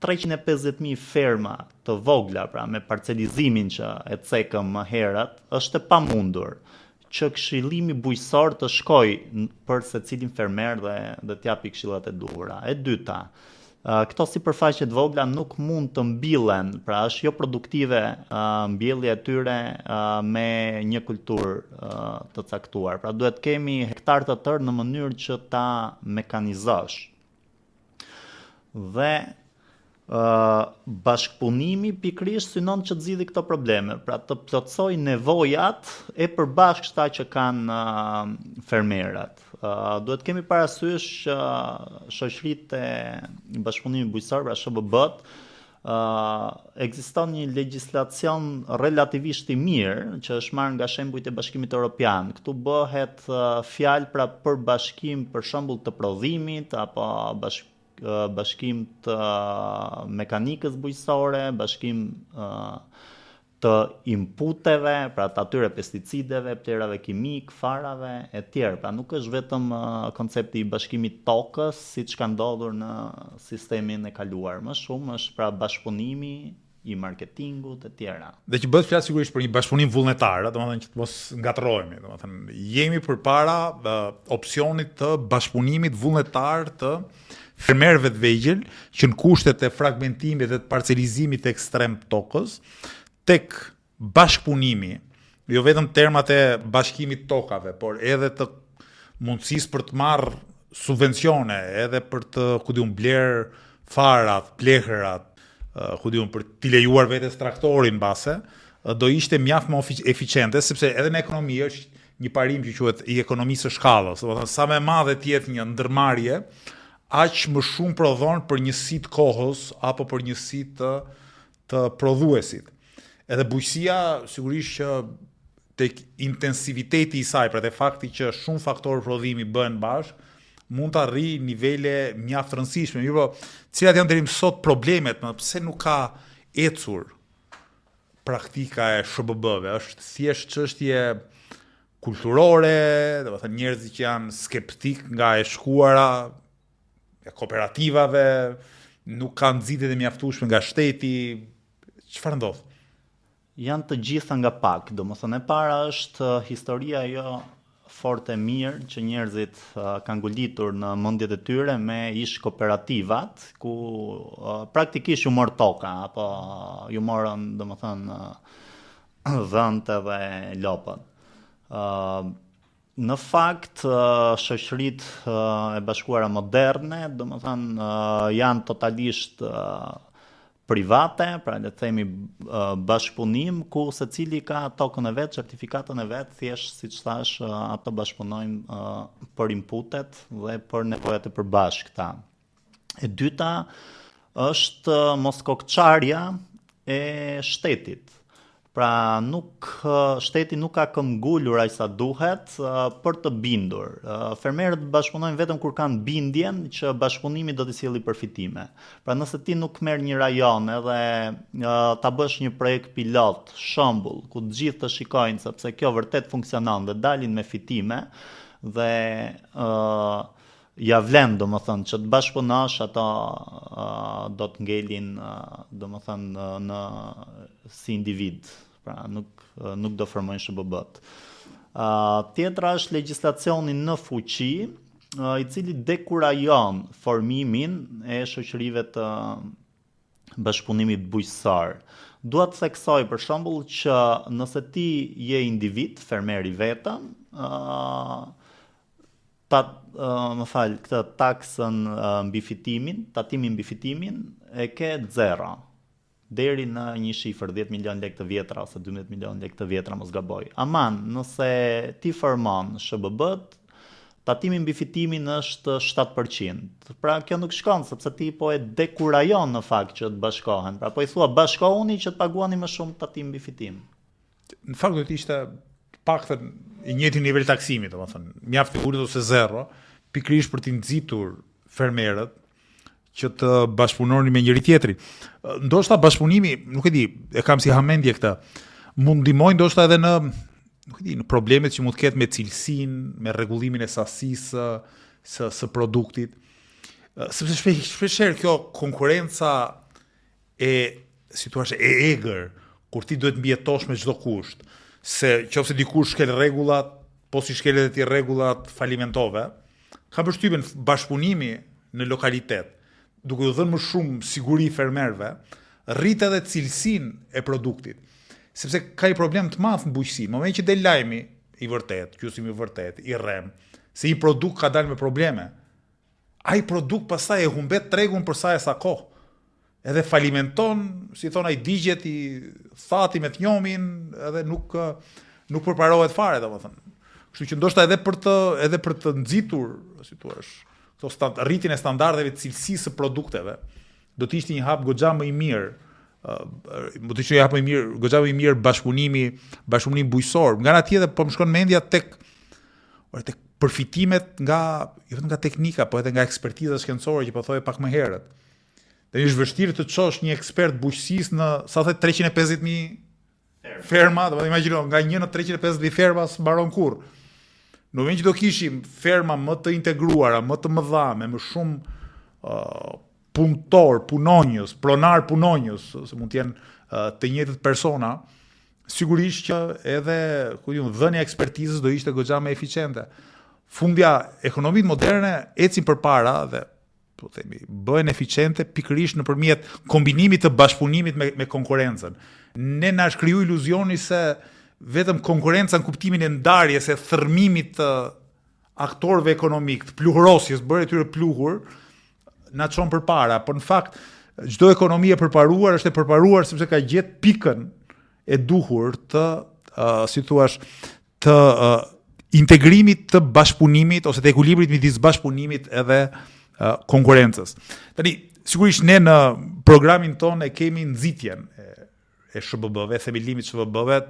350.000 ferma të vogla, pra me parcelizimin që e cekëm më herët, është e pamundur që këshillimi bujqësor të shkojë për secilin fermer dhe t'japi këshillat e duhura. E dyta, këto sipërfaqe të vogla nuk mund të mbillen, pra është jo produktive mbjellja e tyre me një kulturë të caktuar. Pra duhet kemi hektar të tërë në mënyrë që ta mekanizosh. Dhe bashkëpunimi pikërisht synon që të zgjidhë këto probleme, pra të plotësoj nevojat e përbashkëta që kanë fermerët. Duhet kemi parasysh që shoqëritë e bashkëpunimit bujqësor, pra SBB-t, ekziston një legjislacion relativisht i mirë që është marrë nga shembujt e Bashkimit Evropian. Këtu bëhet fjalë pra për bashkim për shembull të prodhimit apo bashkim të mekanikës bujqësore, bashkim të inputeve, pra të atyre pesticideve, plerave kimik, farave, e tjerë. Pra nuk është vetëm koncepti i bashkimit tokës, siç ka ndodhur në sistemin e kaluar. Më shumë është pra bashkëpunimi i marketingut e tjera. Dhe që bëhet fjalë sigurisht për një bashkëpunim vullnetar, domethënë që të mos ngatrohemi, domethënë jemi përpara opsionit të bashkëpunimit vullnetar të fermerëve të vegjël që në kushtet e fragmentimit dhe të parcelizimit ekstrem të tokës, tek bashkëpunimi, jo vetëm termat e bashkimit tokave, por edhe të mundësisë për të marrë subvencione, edhe për të bler farat, pleherat, për t'i lejuar vetes traktorin base, do ishte mjaft më eficiente, sepse edhe në ekonomi është një parim që quhet i ekonomisë së shkallës, do të thënë sa më e madhe të jetë një ndërmarrje, aq më shumë prodhon për njësi të kohës apo për njësi të prodhuesit. Edhe bujqësia sigurisht që tek intensiviteti i saj, pra te fakti që shumë faktorë prodhimi bëhen bashkë, mund të arrijë nivele mjaft rëndësishme. Mirë, cilat janë deri më sot problemet, pse nuk ka ecur praktika e SBB-ve? Është thjesht çështje kulturore, domethënë njerëzit që janë skeptik nga e shkuara e kooperativave, nuk kanë nxitjet e mjaftueshme nga shteti. Çfarë ndodh? Janë të gjitha nga pak, domethënë e para është historia jo fort e mirë që njerëzit kanë ngolitur në mendjet e tyre me ish kooperativat, ku praktikisht ju mor toka apo ju morën domethënë dhënat dhe lopët. Në fakt, shoqëritë e bashkuara moderne, domethënë janë totalisht private, pra le të themi bashkëpunim, ku secili ka tokën e vet, certifikatën e vet, thjesht siç thash, ato bashkëpunojnë për inputet dhe për nevojat e përbashkëta. E dyta është moskokçarja e shtetit. Pra shteti nuk ka këmbgulur aq sa duhet për të bindur. Fermerët bashkëpunojnë vetëm kur kanë bindjen që bashkëpunimi do t'i sjellë përfitime. Pra nëse ti nuk merr një rajon edhe ta bësh një projekt pilot, shembull, ku të gjithë të shikojnë sepse kjo vërtet funksionon dhe dalin me fitime dhe ja vlen domethënë që të bashkëpunosh, ato do të ngelin domethënë në si individ, pra nuk do formojnë SBB-t. Tjetra është legjislacioni në fuqi, i cili dekurajon formimin e shoqërive të bashkëpunimit bujqësor. Dua të theksoj për shembull që nëse ti je individ, fermer i vetëm, këtë taksën mbi fitimin, tatimin mbi fitimin e ke 0 deri në një shifër 10 milion lekë të vjetra ose 12 milion lekë të vjetra, mos gaboj. Aman, nëse ti formon SBB-t, tatimi mbi fitimin është 7%. Pra kjo nuk shkon sepse ti po e dekurajon në fakt që të bashkohen. Pra po i thua bashkohuni që të paguani më shumë tatim mbi fitim. Në fakt do të ishte paktën i njëjti nivel taksimi, domethënë, mjaft figurit ose 0, pikërisht për të nxitur fermerët që të bashkëpunonin me njëri tjetrin. Ndoshta bashkëpunimi, nuk e di, e kam si hamendje këtë, mund ndihmojë ndoshta edhe në, nuk e di, në problemet që mund të ketë me cilësinë, me rregullimin e sasisë së produktit. Sepse shpeshherë kjo konkurenca si thua, e egër, kur ti duhet mbjetosh me çdo kusht, se nëse dikush shkel rregullat, po si shkel edhe ti rregullat falimentove, ka përshtypjen bashkëpunimi në lokalitet, duke u dhënë më shumë siguri fermerëve, rrit edhe cilësinë e produktit. Sepse ka një problem të madh në bujqësi. Në momentin që del lajmi i vërtet, gjysmë i vërtet, i rrem, se një produkt ka dalë me probleme, ai produkt pastaj e humbet tregun për sa e sa kohë. Edhe falimenton, si thon ai digjet i thati me të njomin, edhe nuk përparohet fare, domethënë. Kështu që ndoshta edhe për të nxitur, si thua, rritjen e standardeve të cilësisë së produkteve, do të ishte një hap goxha më i mirë. Më të qenë hap më i mirë, goxha më i mirë bashkëpunimi bujqësor. Nga ana tjetër po më shkon mendja tek përfitimet jo vetëm nga teknika, po edhe nga ekspertiza shkencore që po thoje pak më herët. Dhe është vështirë të çosh një ekspert bujqësisë në sa the 350.000 ferma, domethënë imagjino, nga 1 në 350.000 ferma s'mbaron kurrë. Në vend që do kishim ferma më të integruara, më të mëdha, me më shumë punonjës, pronar punonjës, se mund të jenë të njëjtët persona, sigurisht që edhe dhënia e ekspertizës do ishte goxha më eficiente. Fundja ekonomitë moderne ecin përpara dhe po themi bëhen eficiente pikërisht nëpërmjet kombinimit të bashkëpunimit me konkurrencën. Ne na është kriju iluzioni se vetëm konkurenca në kuptimin e ndarjes e thërmimit të aktorëve ekonomik, të pluhurosjes, bërë tyre pluhur, na çon përpara, por në fakt çdo ekonomi e përparuar është e përparuar sepse ka gjetë pikën e duhur të si thua të integrimit të bashkëpunimit ose të ekuilibrit midis bashkëpunimit edhe konkurrencës. Tani sigurisht ne në programin tonë e kemi nxitjen e SHBB-ve, themelimit SHBB-ve,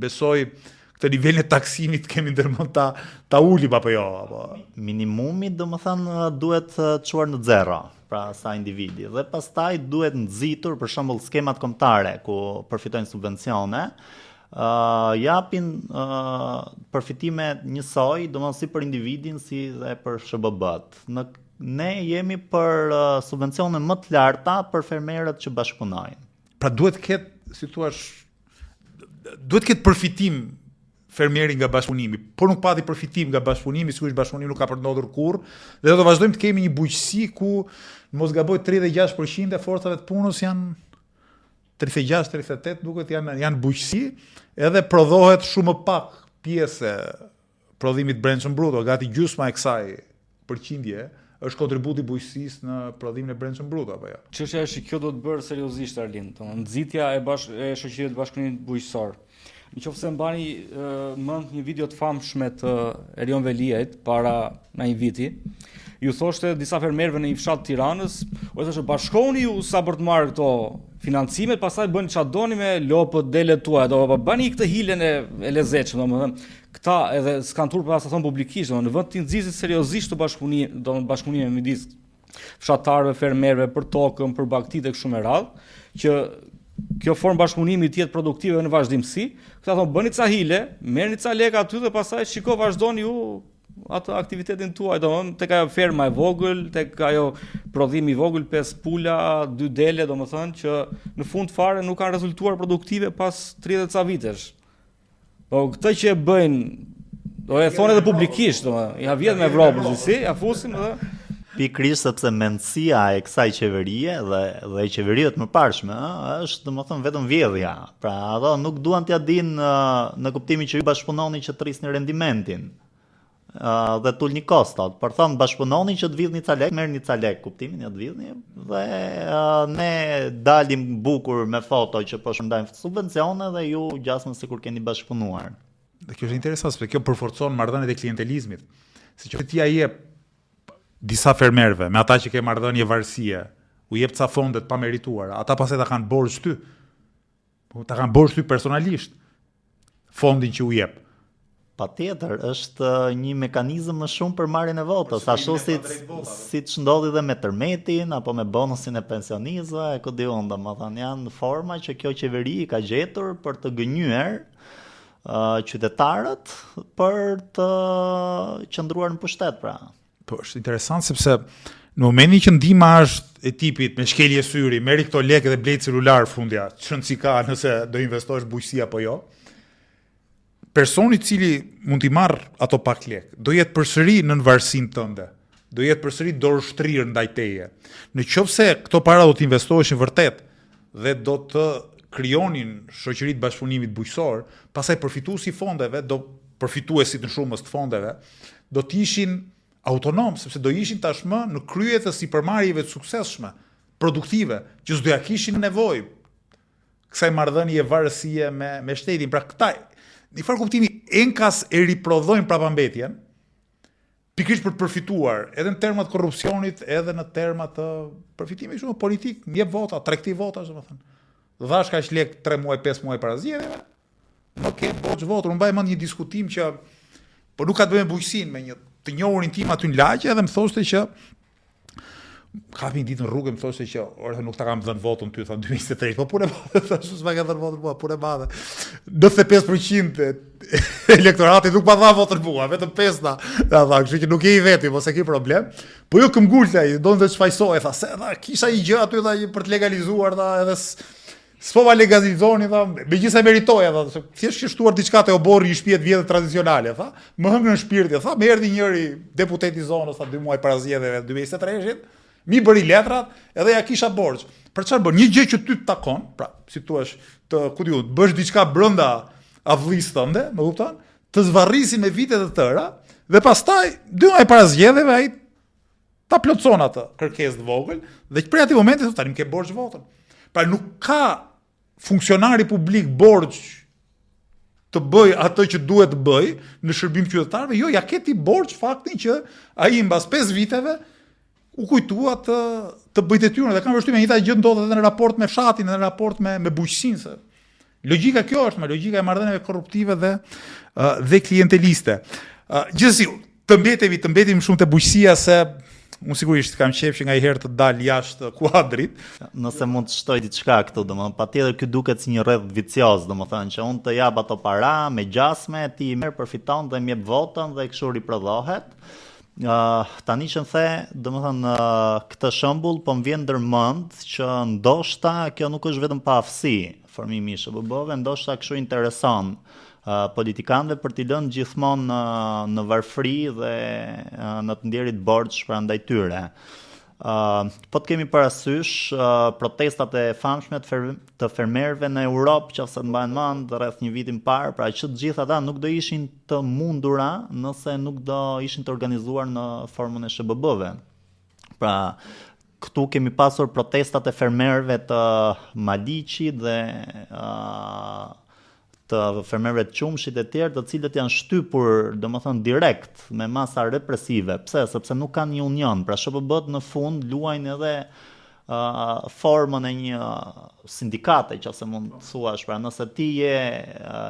besoj këtë nivelin e taksimit kemi ndërmend ta ulim apo jo, apo minimumi domethënë duhet çuar në zero pra sa individi dhe pastaj duhet nxitur për shembull skemat kombëtare ku përfitojnë subvencione, japin përfitime njësoj, domethënë si për individin si dhe për SHBB-t. Ne jemi për subvencione më të larta për fermerët që bashkëpunojnë. Pra duhet ketë, si thua, duhet ketë përfitim fermeri nga bashkëpunimi, por nuk pati përfitim nga bashkëpunimi, sigurisht bashkëpunimi nuk ka përndodhur kurrë, dhe do vazhdojmë të kemi një bujqësi ku mos gaboj 36% e forcave të punës janë 36-38 duket janë bujqësi, edhe prodhohet shumë më pak pjesë prodhimit brendshëm bruto, gati gjysma e kësaj përqindje është kontributi i bujqësisë në prodhimin e brendshëm bruto apo jo. Çështja është që kjo do të bërë seriozisht Arlin, nxitja e shoqërisë të bashkëpunimit bujqësor. Nëse mbani mend një video të famshme të Erion Veliajt para një viti, ju thoshte disa fermerëve në një fshat të Tiranës, u thoshte bashkohuni ju sa për të marrë këto financimet, pastaj bëni çfarë doni me lopët delet tuaja, do bëni këtë hilen e lezetshme, domethënë këta edhe s'kan turp pas sa thon publikisht, domethënë në vend të nxisit seriozisht të bashkëpunime midis fshatarëve, fermerëve për tokën, për bagtitë e kështu me radhë, që kjo formë bashkëpunimi të jetë produktive në vazhdimsi, këta thonë bëni ca hile, merrni ca lekë aty dhe pastaj shiko vazhdoni ju atë aktivitetin tuaj, domethënë tek ajo ferma e vogël, tek ajo prodhimi i vogël 5 pula, 2 dele, domethënë që në fund fare nuk kanë rezultuar produktive pas 30 ca vitesh. Po këtë që e bëjnë, do e thonë edhe publikisht, domethënë, ja vjet me Evropën si, ja fusim edhe pikërisht sepse mendësia e kësaj qeverie dhe e qeverive të mëparshme është domethënë vetëm vjedhja. Pra ato nuk duan t'ia dinë në kuptimin që ju bashkëpunoni që të rrisni rendimentin dhe t'ulni kostot, por thonë bashkëpunoni që të vidhni ca lek, merrni ca lek, kuptimin ja të vidhni dhe ne dalim bukur me foto që po shpërndajmë subvencione dhe ju gjasni sikur keni bashkëpunuar. Dhe kjo është interesant, sepse kjo përforcon marrëdhëniet e klientelizmit. Siç ti ja jep disa fermerëve, me ata që ke marrëdhënie varësie, u jep ca fondet pa merituara, ata pastaj ta kanë borxh ty. Po ta kanë borxh ty personalisht fondin që u jep. Patjetër, është një mekanizëm më shumë për marrjen e votës, ashtu siç ndodhi dhe me tërmetin apo me bonusin e pensionistëve, e ku diun, domethënë janë forma që kjo qeveri ka gjetur për të gënyer qytetarët për të qëndruar në pushtet, pra. Po është interesant sepse në momentin që ndihma është e tipit me shkelje syri, merri këto lekë dhe blej celular fundja, çon si ka nëse do investosh bujqësi apo jo. Personi i cili mund t'i marr ato pak lekë, do jetë përsëri në varësinë tënde. Do jetë përsëri dorështrirë ndaj teje. Në qoftë se këto para do të investoheshin vërtet dhe do të krijonin shoqëritë bashkëpunimit bujqësor, pastaj përfituesi i fondeve, përfituesit në shumës të fondeve, do të ishin autonom, sepse do ishin tashmë në krye të sipërmarrjeve të suksesshme, produktive, që s'do ja kishin nevojë kësaj marrëdhënie varësie me shtetin. Pra këta, në farë kuptimi, enkas e riprodhojnë prapambetjen, pikërisht për të përfituar, edhe në terma të korrupsionit, edhe në terma të përfitimit shumë politik, jep vota, tregti votash, domethënë. Dhash kaq lek 3 muaj, 5 muaj para zgjedhjeve. Nuk ke borxh votën. Unë mbaj mend një diskutim që po nuk ka të bëjë me bujqësinë, me një të njohurin tim aty në lagje dhe më thoshte që kapi një ditë në rrugë më thoshte që orë nuk ta kam dhënë votën ty tha 2023, po punë madhe thash s'ma ka dhënë votën mua, punë madhe. 95% e elektoratit nuk ma dha votën mua, vetëm 5 na tha, kështu që nuk je i veti, mos e ke problem. Po jo këmgulte ai, donte të shfaqsoj, tha se tha kisha një gjë aty tha për të legalizuar tha edhe s'po va legalizoni, tha, megjithëse meritoja, tha, thjesht ke shtuar diçka te oborri i shtëpive të vjetra tradicionale, tha, më hëngrën shpirti, tha, më erdhi njëri deputet i zonës, tha, 2 muaj para zgjedhjeve 2023-shit, mi bëri letrat, edhe ja kisha borxh. Për çfarë bën? Një gjë që ty të takon, pra, si thua, të bësh diçka brenda avllisë tënde, më kupton? Të zvarrisin me vite të tëra, dhe pastaj 2 muaj para zgjedhjeve ai ta plotson atë kërkesë të vogël, dhe prej atij momenti thotë tani më ke borxh votën. Pra nuk ka funksionari publik borxh të bëj atë që duhet të bëj në shërbim qytetarëve, jo, ja ke ti borxh faktin që ai mbas 5 viteve u kujtua të bëj detyrën dhe kanë vështirë me njëta gjë ndodhet edhe në raport me fshatin, në raport me bujqësinë. Logjika kjo është, logjika e marrëdhënieve korruptive dhe klienteliste. Gjithsesi, të mbetemi shumë te bujqësia se unë sigurisht kam qejf që nga i herë të dal jashtë kuadrit. Nëse mund të shtoj diçka këtu, domethënë patjetër ky duket si një rreth vicioz, domethënë që unë të jap ato para me gjasme, ti merr përfiton dhe më jep votën dhe kështu riprodhohet. Tani që më the, domethënë këtë shembull po më vjen ndërmend që ndoshta kjo nuk është vetëm pa aftësi, formimi i SBB-ve, ndoshta kështu intereson politikanëve për t'i lënë gjithmonë në varfëri dhe në të ndjerit borxh prandaj tyre. Po të kemi parasysh protestat e famshme të fermerëve në Europë, që të mbajnë mend rreth një viti më parë, pra që të gjithë ata nuk do ishin të mundura nëse nuk do ishin të organizuar në formën e SBB-ve. Pra këtu kemi pasur protestat e fermerëve të Maliqit dhe të fermerëve të Qumshit e tjerë, të cilët janë shtypur, domethënë direkt me masa represive. Pse? Sepse nuk kanë një union. Pra SBB-t në fund luajnë edhe formën e një sindikate, nëse mund të thuash, pra nëse ti je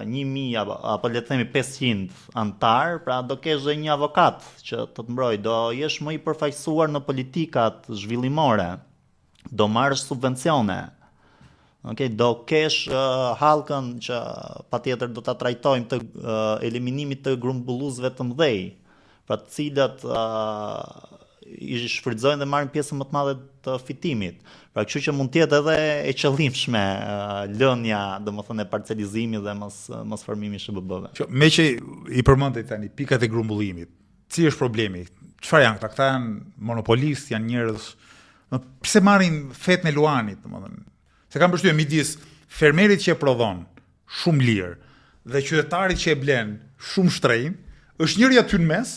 1000 apo le të themi 500 antar, pra do kesh dhe një avokat që të mbrojë, do jesh më i përfaqësuar në politikat zhvillimore, do marrësh subvencione. Do kesh hallkën që patjetër do ta trajtojmë të eliminimit të grumbulluesve të mëdhej, pra të cilët i shfrytëzojnë dhe marrin pjesën më të madhe të fitimit. Pra kështu që mund të jetë edhe e qëllimshme lënia, domethënë e parcelizimit dhe mos formimi i SBB-ve. Me që i përmendej tani pikat e grumbullimit, cili është problemi? Çfarë janë këta? Këta janë monopolistë, janë njerëz, pse marrin fetën e luanit, domethënë. Se kam përshtypjen midis fermerit që e prodhon shumë lirë dhe qytetarit që e blen shumë shtrenjtë, është njëri aty në mes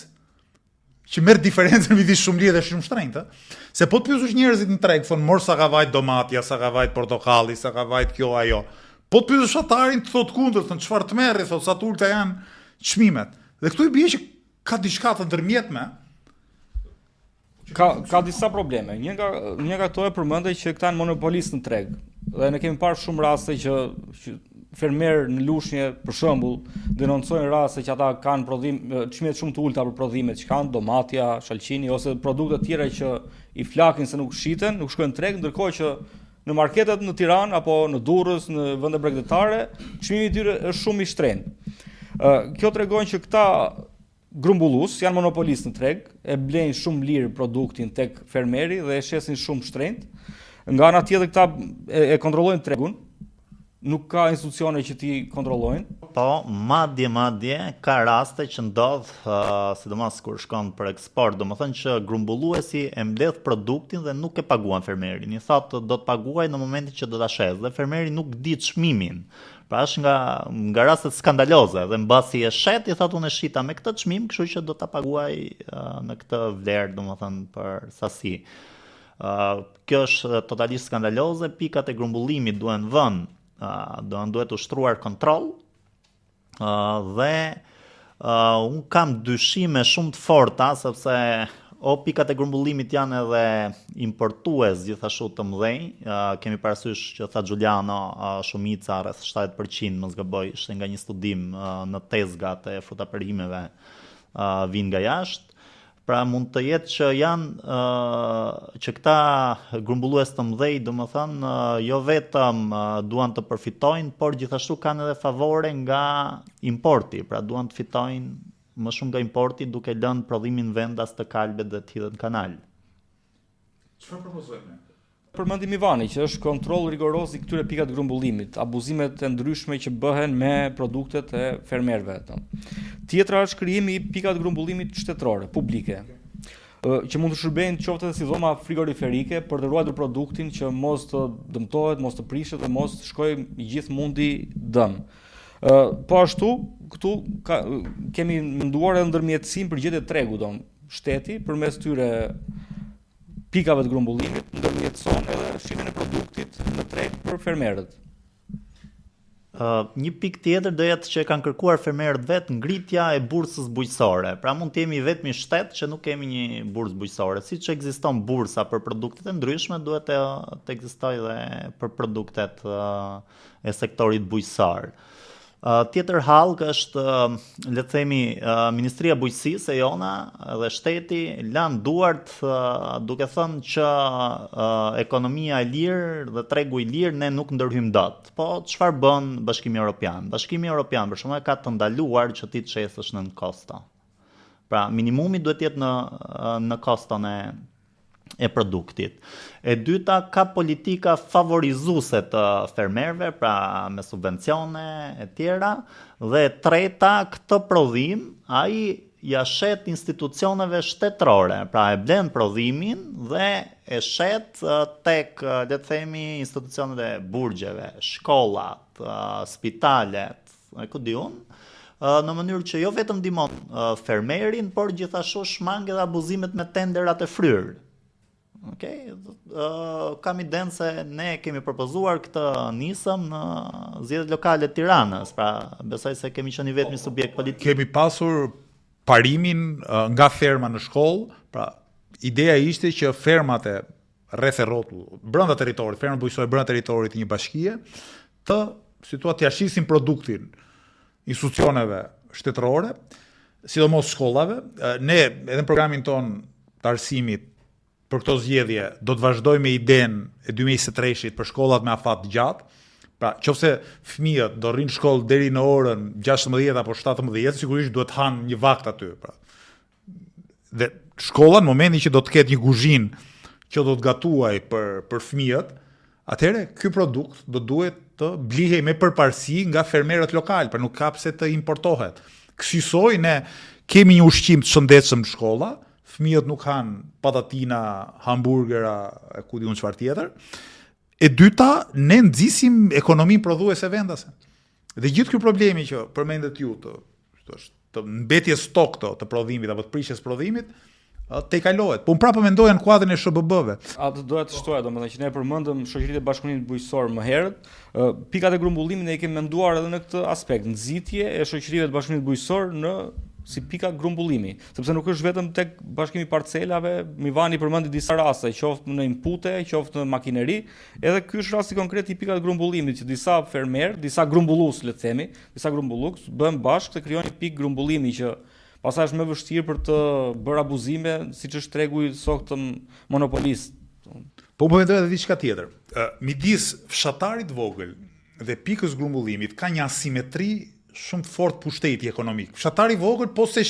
që merr diferencën midis shumë lirë dhe shumë shtrenjtë, se po të pyesësh njerëzit në treg, thonë mor sa ka vajt domatja, sa ka vajt portokalli, sa ka vajt kjo ajo. Po të pyesësh atarin të thotë kundër, thonë çfarë të merri, thotë sa të ulta janë çmimet. Dhe këtu i bie që ka diçka të ndërmjetme. Ka disa probleme. Një nga këto e përmendej që këta janë monopolistë në treg. Dhe ne kemi parë shumë raste që fermerë në Lushnjë, për shembull, denoncojnë raste që ata kanë prodhim çmimet shumë të ulta për prodhimet që kanë, domatja, shalqini ose produkte të tjera që i flakin se nuk shiten, nuk shkojnë në treg, ndërkohë që në marketet në Tiranë apo në Durrës, në vende bregdetare, çmimi i tyre është shumë i shtrenjtë. Kjo tregon që këta grumbullus, janë monopolistë në treg, e blejnë shumë lirë produktin tek fermeri dhe e shesin shumë shtrenjtë. Nga ana tjetër këta e kontrollojnë tregun, nuk ka institucione që ti kontrollojnë. Po, madje ka raste që ndodh, sidomos kur shkon për eksport, domethënë që grumbulluesi e mbledh produktin dhe nuk e paguan fermerin. I thotë do të paguaj në momentin që do ta shes dhe fermeri nuk di çmimin. Pra është nga rastet skandaloze dhe mbasi e shet, i thotë unë e shita me këtë çmim, kështu që do ta paguaj në këtë vlerë, domethënë për sasi. Kjo është totalisht skandaloze, pikat e grumbullimit duhet ushtruar kontroll dhe unë kam dyshime shumë të forta sepse o pikat e grumbullimit janë edhe importues gjithashtu të mëdhenj. Kemi parasysh që tha Giuliano, shumica rreth 70% mos gaboj, ishte nga një studim në tezgat e frutaperimeve vinë nga jashtë. Pra mund të jetë që janë që këta grumbullues të mëdhej, domethënë jo vetëm duan të përfitojnë, por gjithashtu kanë edhe favore nga importi, pra duan të fitojnë më shumë nga importi duke lënë prodhimin vendas të kalbet dhe të hidhet në kanal. Çfarë propozojmë? Përmendim Ivani që është kontroll rigoroz i këtyre pikat grumbullimit, abuzimet e ndryshme që bëhen me produktet e fermerëve. Tjetra është krijimi i pikat grumbullimit shtetërore, publike, që mund të shërbejnë qoftë edhe si dhoma frigoriferike për të ruajtur produktin që mos të dëmtohet, mos të prishet dhe mos të shkojë i gjithë mundi dëm. Po ashtu, këtu kemi menduar edhe ndërmjetësim për gjetje tregu, shteti përmes tyre pikave të grumbullimit ndërmjetëson edhe shitjen e produktit në treg për fermerët. Një pikë tjetër do jetë që kanë kërkuar fermerët vetë ngritja e bursës bujqësore. Pra mund të jemi vetëm shtet që nuk kemi një bursë bujqësore. Siç ekziston bursa për produktet e ndryshme, duhet të ekzistojë edhe për produktet e sektorit bujqësor. Tjetër hallk është, le të themi, Ministria e Bujqësisë e jona dhe shteti lanë duart duke thënë që ekonomia e lirë dhe tregu i lirë ne nuk ndërhyjmë dot. Po çfarë bën Bashkimi Evropian? Bashkimi Evropian për shembull ka të ndaluar që ti të shesësh në kosto. Pra minimumi duhet të jetë në koston e produktit. E dyta, ka politika favorizuese të fermerëve, pra me subvencione e tjera, dhe e treta, këtë prodhim ai ja shet institucioneve shtetërore, pra e blen prodhimin dhe e shet tek, le të themi, institucionet e burgjeve, shkollat, spitalet, e ku di unë, në mënyrë që jo vetëm ndihmon fermerin, por gjithashtu shmang edhe abuzimet me tenderat e fryrë. Okay. Kam idenë se ne kemi propozuar këtë nisëm në zgjedhjet lokale të Tiranës, pra besoj se kemi qenë vetëm subjekt politik. Kemi pasur parimin nga ferma në shkollë, pra ideja ishte që fermat e rreth e rrotull, brenda territorit, fermat bujqësore brenda territorit të një bashkie, të situat jashisin produktin institucioneve shtetërore, sidomos shkollave. Ne edhe në programin ton të arsimit për këto zgjedhje do të vazhdoj me idenë e 2023-shit për shkollat me afat të gjatë. Pra, nëse fëmijët do rrinë shkollë deri në orën 16 apo 17, sigurisht duhet hanë një vakt aty. Pra. Dhe shkolla në momentin që do të ketë një kuzhinë që do të gatuaj për fëmijët, atëherë ky produkt do duhet të blihej me përparësi nga fermerët lokal, pra nuk ka pse të importohet. Kësaj ne kemi një ushqim të shëndetshëm në shkolla. Fëmijët nuk hanë patatina, hamburgera, e ku di unë çfarë tjetër. E dyta, ne nxisim ekonominë prodhuese vendase. Dhe gjithë ky problemi që përmendet ju të mbetje stok të prodhimit apo të prishjes prodhimit, te kalohet. Po unë prapë mendoja në kuadrin e SBB-ve. Atë doja të shtoja, domethënë që ne përmendëm shoqëritë e bashkëpunimit bujqësor më herët, pikat e grumbullimit ne i kemi menduar edhe në këtë aspekt, nxitje e shoqërive të bashkëpunimit bujqësor në si pika grumbullimi, sepse nuk është vetëm tek bashkimi parcelave, Mivani përmendi disa raste, qoftë në inpute, qoftë në makineri, edhe ky është rasti konkret i pikat grumbullimit, që disa fermer, disa grumbullues, le të themi, disa grumbullues bëhen bashkë të krijojnë një pikë grumbullimi që pastaj është më vështirë për të bërë abuzime, siç është tregu i sot monopolist. Po mendoj edhe diçka tjetër. Midis fshatarit vogël dhe pikës grumbullimit ka një asimetri shumë fort pushteti ekonomik. Fshatari vogël po se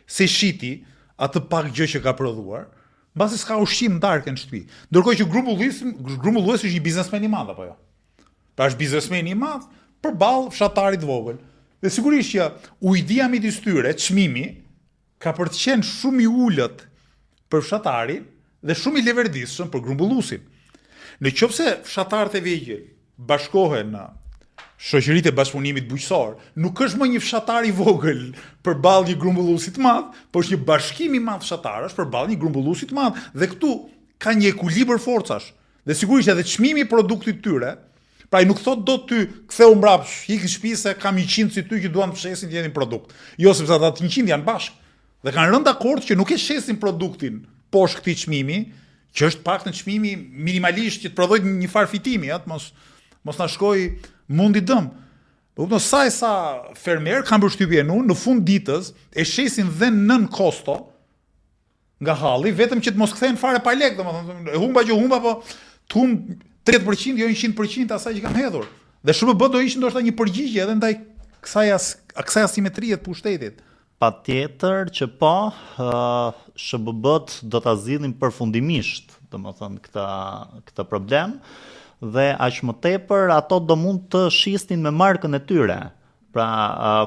se shiti atë pak gjë që ka prodhuar, mbasi s'ka ushqim darkë në shtëpi. Ndërkohë që grumbulluesi është një biznesmen i madh apo jo. Pra është biznesmen i madh përballë fshatarit vogël. Dhe sigurisht që ujdia midis tyre, çmimi, ka për të qenë shumë i ulët për fshatarin dhe shumë i leverdisshëm për grumbulluesin. Në qoftë se fshatarët e vegjël bashkohen në shoqëritë e bashkëpunimit bujqësor, nuk është më një fshatar i vogël përballë një grumbulluesi të madh, por është një bashkim i madh fshatarësh përballë një grumbulluesi të madh, dhe këtu ka një ekuilibër forcash. Dhe sigurisht edhe çmimi i produktit tyre, pra i nuk thot do ty ktheu mbrapsht, ik në shtëpi se kam 100 si ty që duan të fshesin të jetin produkt. Jo, sepse ata 100 janë bashkë. Dhe kanë rënë dakord që nuk e shesin produktin poshtë këtij çmimi, që është pak në çmimi minimalisht që të prodhojë një farë fitimi, atë mos na shkoj mundi dëm. Do sa fermer kanë përshtypjen unë në fund ditës e shesin dhe nën kosto nga halli, vetëm që të mos kthehen fare pa lek, domethënë e humba që humba, po të humb 30% jo 100% asaj që kanë hedhur. Dhe SBB do ishte ndoshta një përgjigje edhe ndaj kësaj asimetrie të pushtetit. Patjetër që po, SBB-t do ta zgjidhin përfundimisht, domethënë këtë problem, dhe aq më tepër ato do mund të shisnin me markën e tyre. Pra,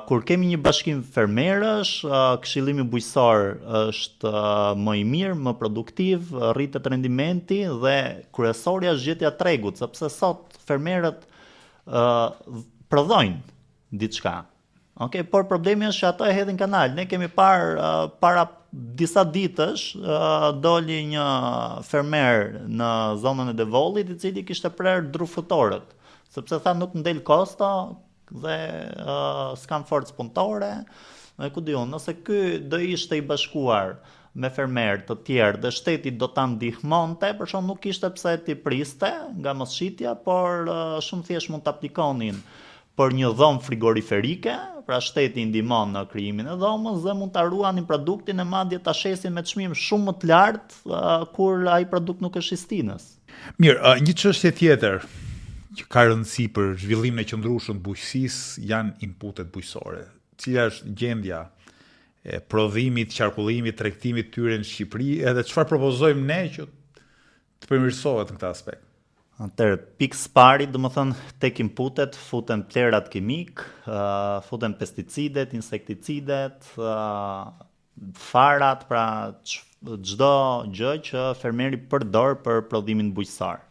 kur kemi një bashkim fermerësh, këshillimi bujqësor është më i mirë, më produktiv, rritet rendimenti dhe kryesorja është gjetja e tregut, sepse sot fermerët prodhojnë diçka. Okay, por problemi është që ato e hedhin kanal. Ne kemi parë para disa ditësh doli një fermer në zonën e Devollit, i cili kishte prerë drufëtorët, sepse tha nuk ndel kosto dhe s'kan forcë punëtore. Dhe ku diun, nëse ky do ishte i bashkuar me fermer të tjerë dhe shteti do ta ndihmonte, për shkak nuk kishte pse ti priste nga mosshitja, por shumë thjesht mund të aplikonin për një dhomë frigoriferike, pra shteti ndihmon në krijimin e dhomës dhe mund ta ruanin produktin e madje ta shesin me çmim shumë më të lartë kur ai produkt nuk është i stinës. Mirë, një çështje tjetër që ka rëndësi për zhvillimin e qëndrueshëm të bujqësisë janë inputet bujqësore. Cila është gjendja e prodhimit, qarkullimit, tregtimit tyre në Shqipëri, edhe çfarë propozojmë ne që të përmirësohet në këtë aspekt? Atëherë, pikë së pari, domethënë tek inputet futen plerat kimik, futen pesticidet, insekticidet, farat, pra çdo gjë që fermeri përdor për prodhimin bujqësor.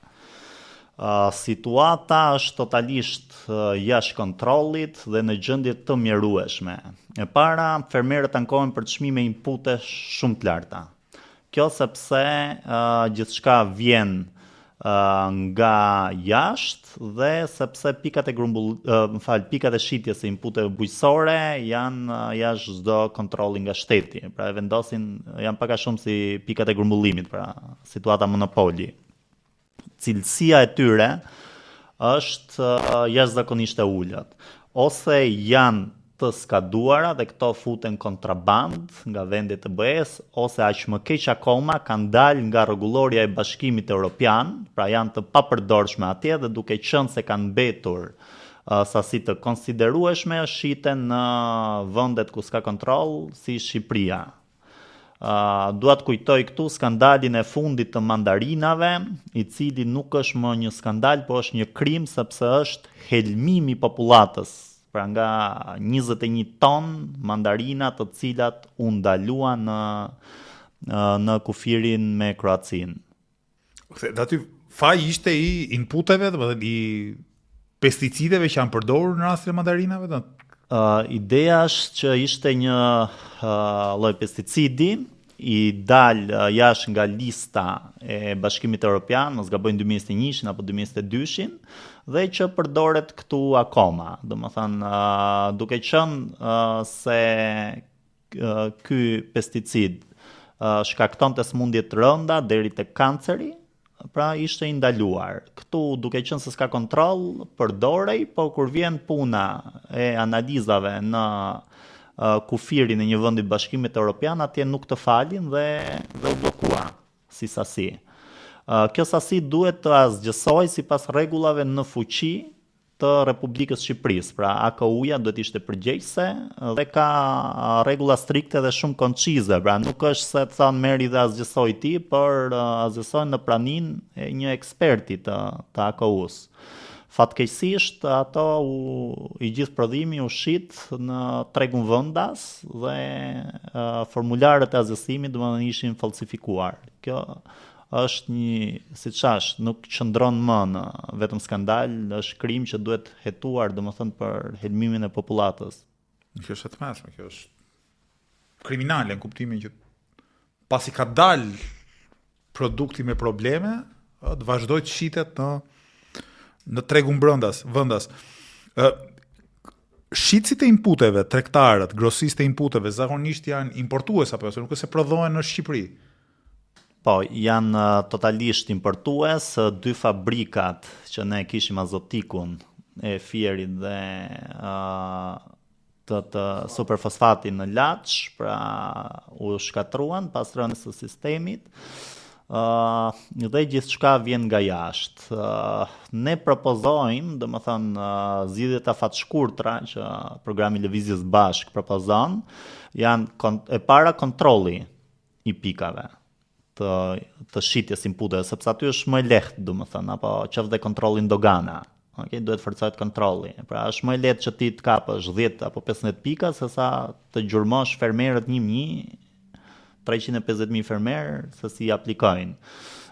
Situata është totalisht jashtë kontrollit dhe në gjendje të mjerueshme. E para, fermerët ankohen për çmime inpute shumë të larta. Kjo sepse gjithçka vjen nga jashtë dhe sepse pikat e shitjes së inputeve bujqësore janë jashtë çdo kontrolli nga shteti. Pra e vendosin, janë pak a shumë si pikat e grumbullimit, pra situata monopoli. Cilësia e tyre është jashtëzakonisht e ulët. Ose janë të skaduara dhe këto futen kontraband nga vendet të BE-s, ose aq më keq akoma kanë dalë nga rregulloria e Bashkimit Evropian, pra janë të papërdorshme atje dhe duke qenë se kanë mbetur sasi të konsiderueshme shiten në vendet ku s'ka kontroll, si Shqipëria. Dua të kujtoj këtu skandalin e fundit të mandarinave, i cili nuk është më një skandal, por është një krim sepse është helmimi i popullatës. Pra nga 21 ton mandarina të cilat u ndaluan në kufirin me Kroacinë. Dhe aty faji ishte i inputeve, domethënë i pesticideve që janë përdorur në rastin e mandarinave? Ideja është që ishte një lloj pesticidi i dal jashtë nga lista e Bashkimit Evropian, mos gaboj 2021 apo 2022, dhe që përdoret këtu akoma. Domethënë, duke qenë se ky pesticid shkaktonte sëmundje të rënda deri te kanceri, pra ishte i ndaluar. Këtu duke qenë se s'ka kontroll, përdorej, por kur vjen puna e analizave në kufirin e një vendi të Bashkimit Evropian, atje nuk të falin dhe u bllokua si sasi. Kjo sasi duhet të asgjësoj sipas rregullave në fuqi të Republikës Shqipërisë. Pra AKU-ja duhet ishte përgjegjëse dhe ka rregulla strikte dhe shumë koncize. Pra nuk është se të thonë merri dhe azgjësoj ti, por azgjësojnë në praninë e një eksperti të AKU-s. Fatkeqësisht ato i gjithë prodhimi u shit në tregun vendas dhe formularët e azgjësimit domethënë ishin falsifikuar. Kjo është si thash, nuk qëndron më në vetëm skandal, është krim që duhet hetuar domethënë për helmimin e popullatës. Kjo është e tmerrshme, kjo është kriminale në kuptimin që pasi ka dal produkti me probleme, të vazhdoj të shitet në tregun vendas. Shitësit e inputeve, tregtarët, grosistë e inputeve zakonisht janë importues apo ose nuk se prodhohen në Shqipëri. Po, janë totalisht importues, 2 fabrikat që ne kishim azotikun e Fierit dhe të superfosfatin në Laç, pra u shkatruan pas rënies së sistemit. Dhe gjithçka vjen nga jashtë. Ne propozojmë, domethënë zgjidhjet afatshkurtra që programi Lëvizjes Bashk propozon, janë e para kontrolli i pikave të shitjes inputeve, sepse aty është më lehtë, domethënë, apo qoftë dhe kontrolli ndogana. Okej, duhet forcohet kontrolli. Pra është më lehtë që ti të kapësh 10 apo 15 pika sesa të gjurmosh fermerët 350.000 fermerë se si aplikojnë.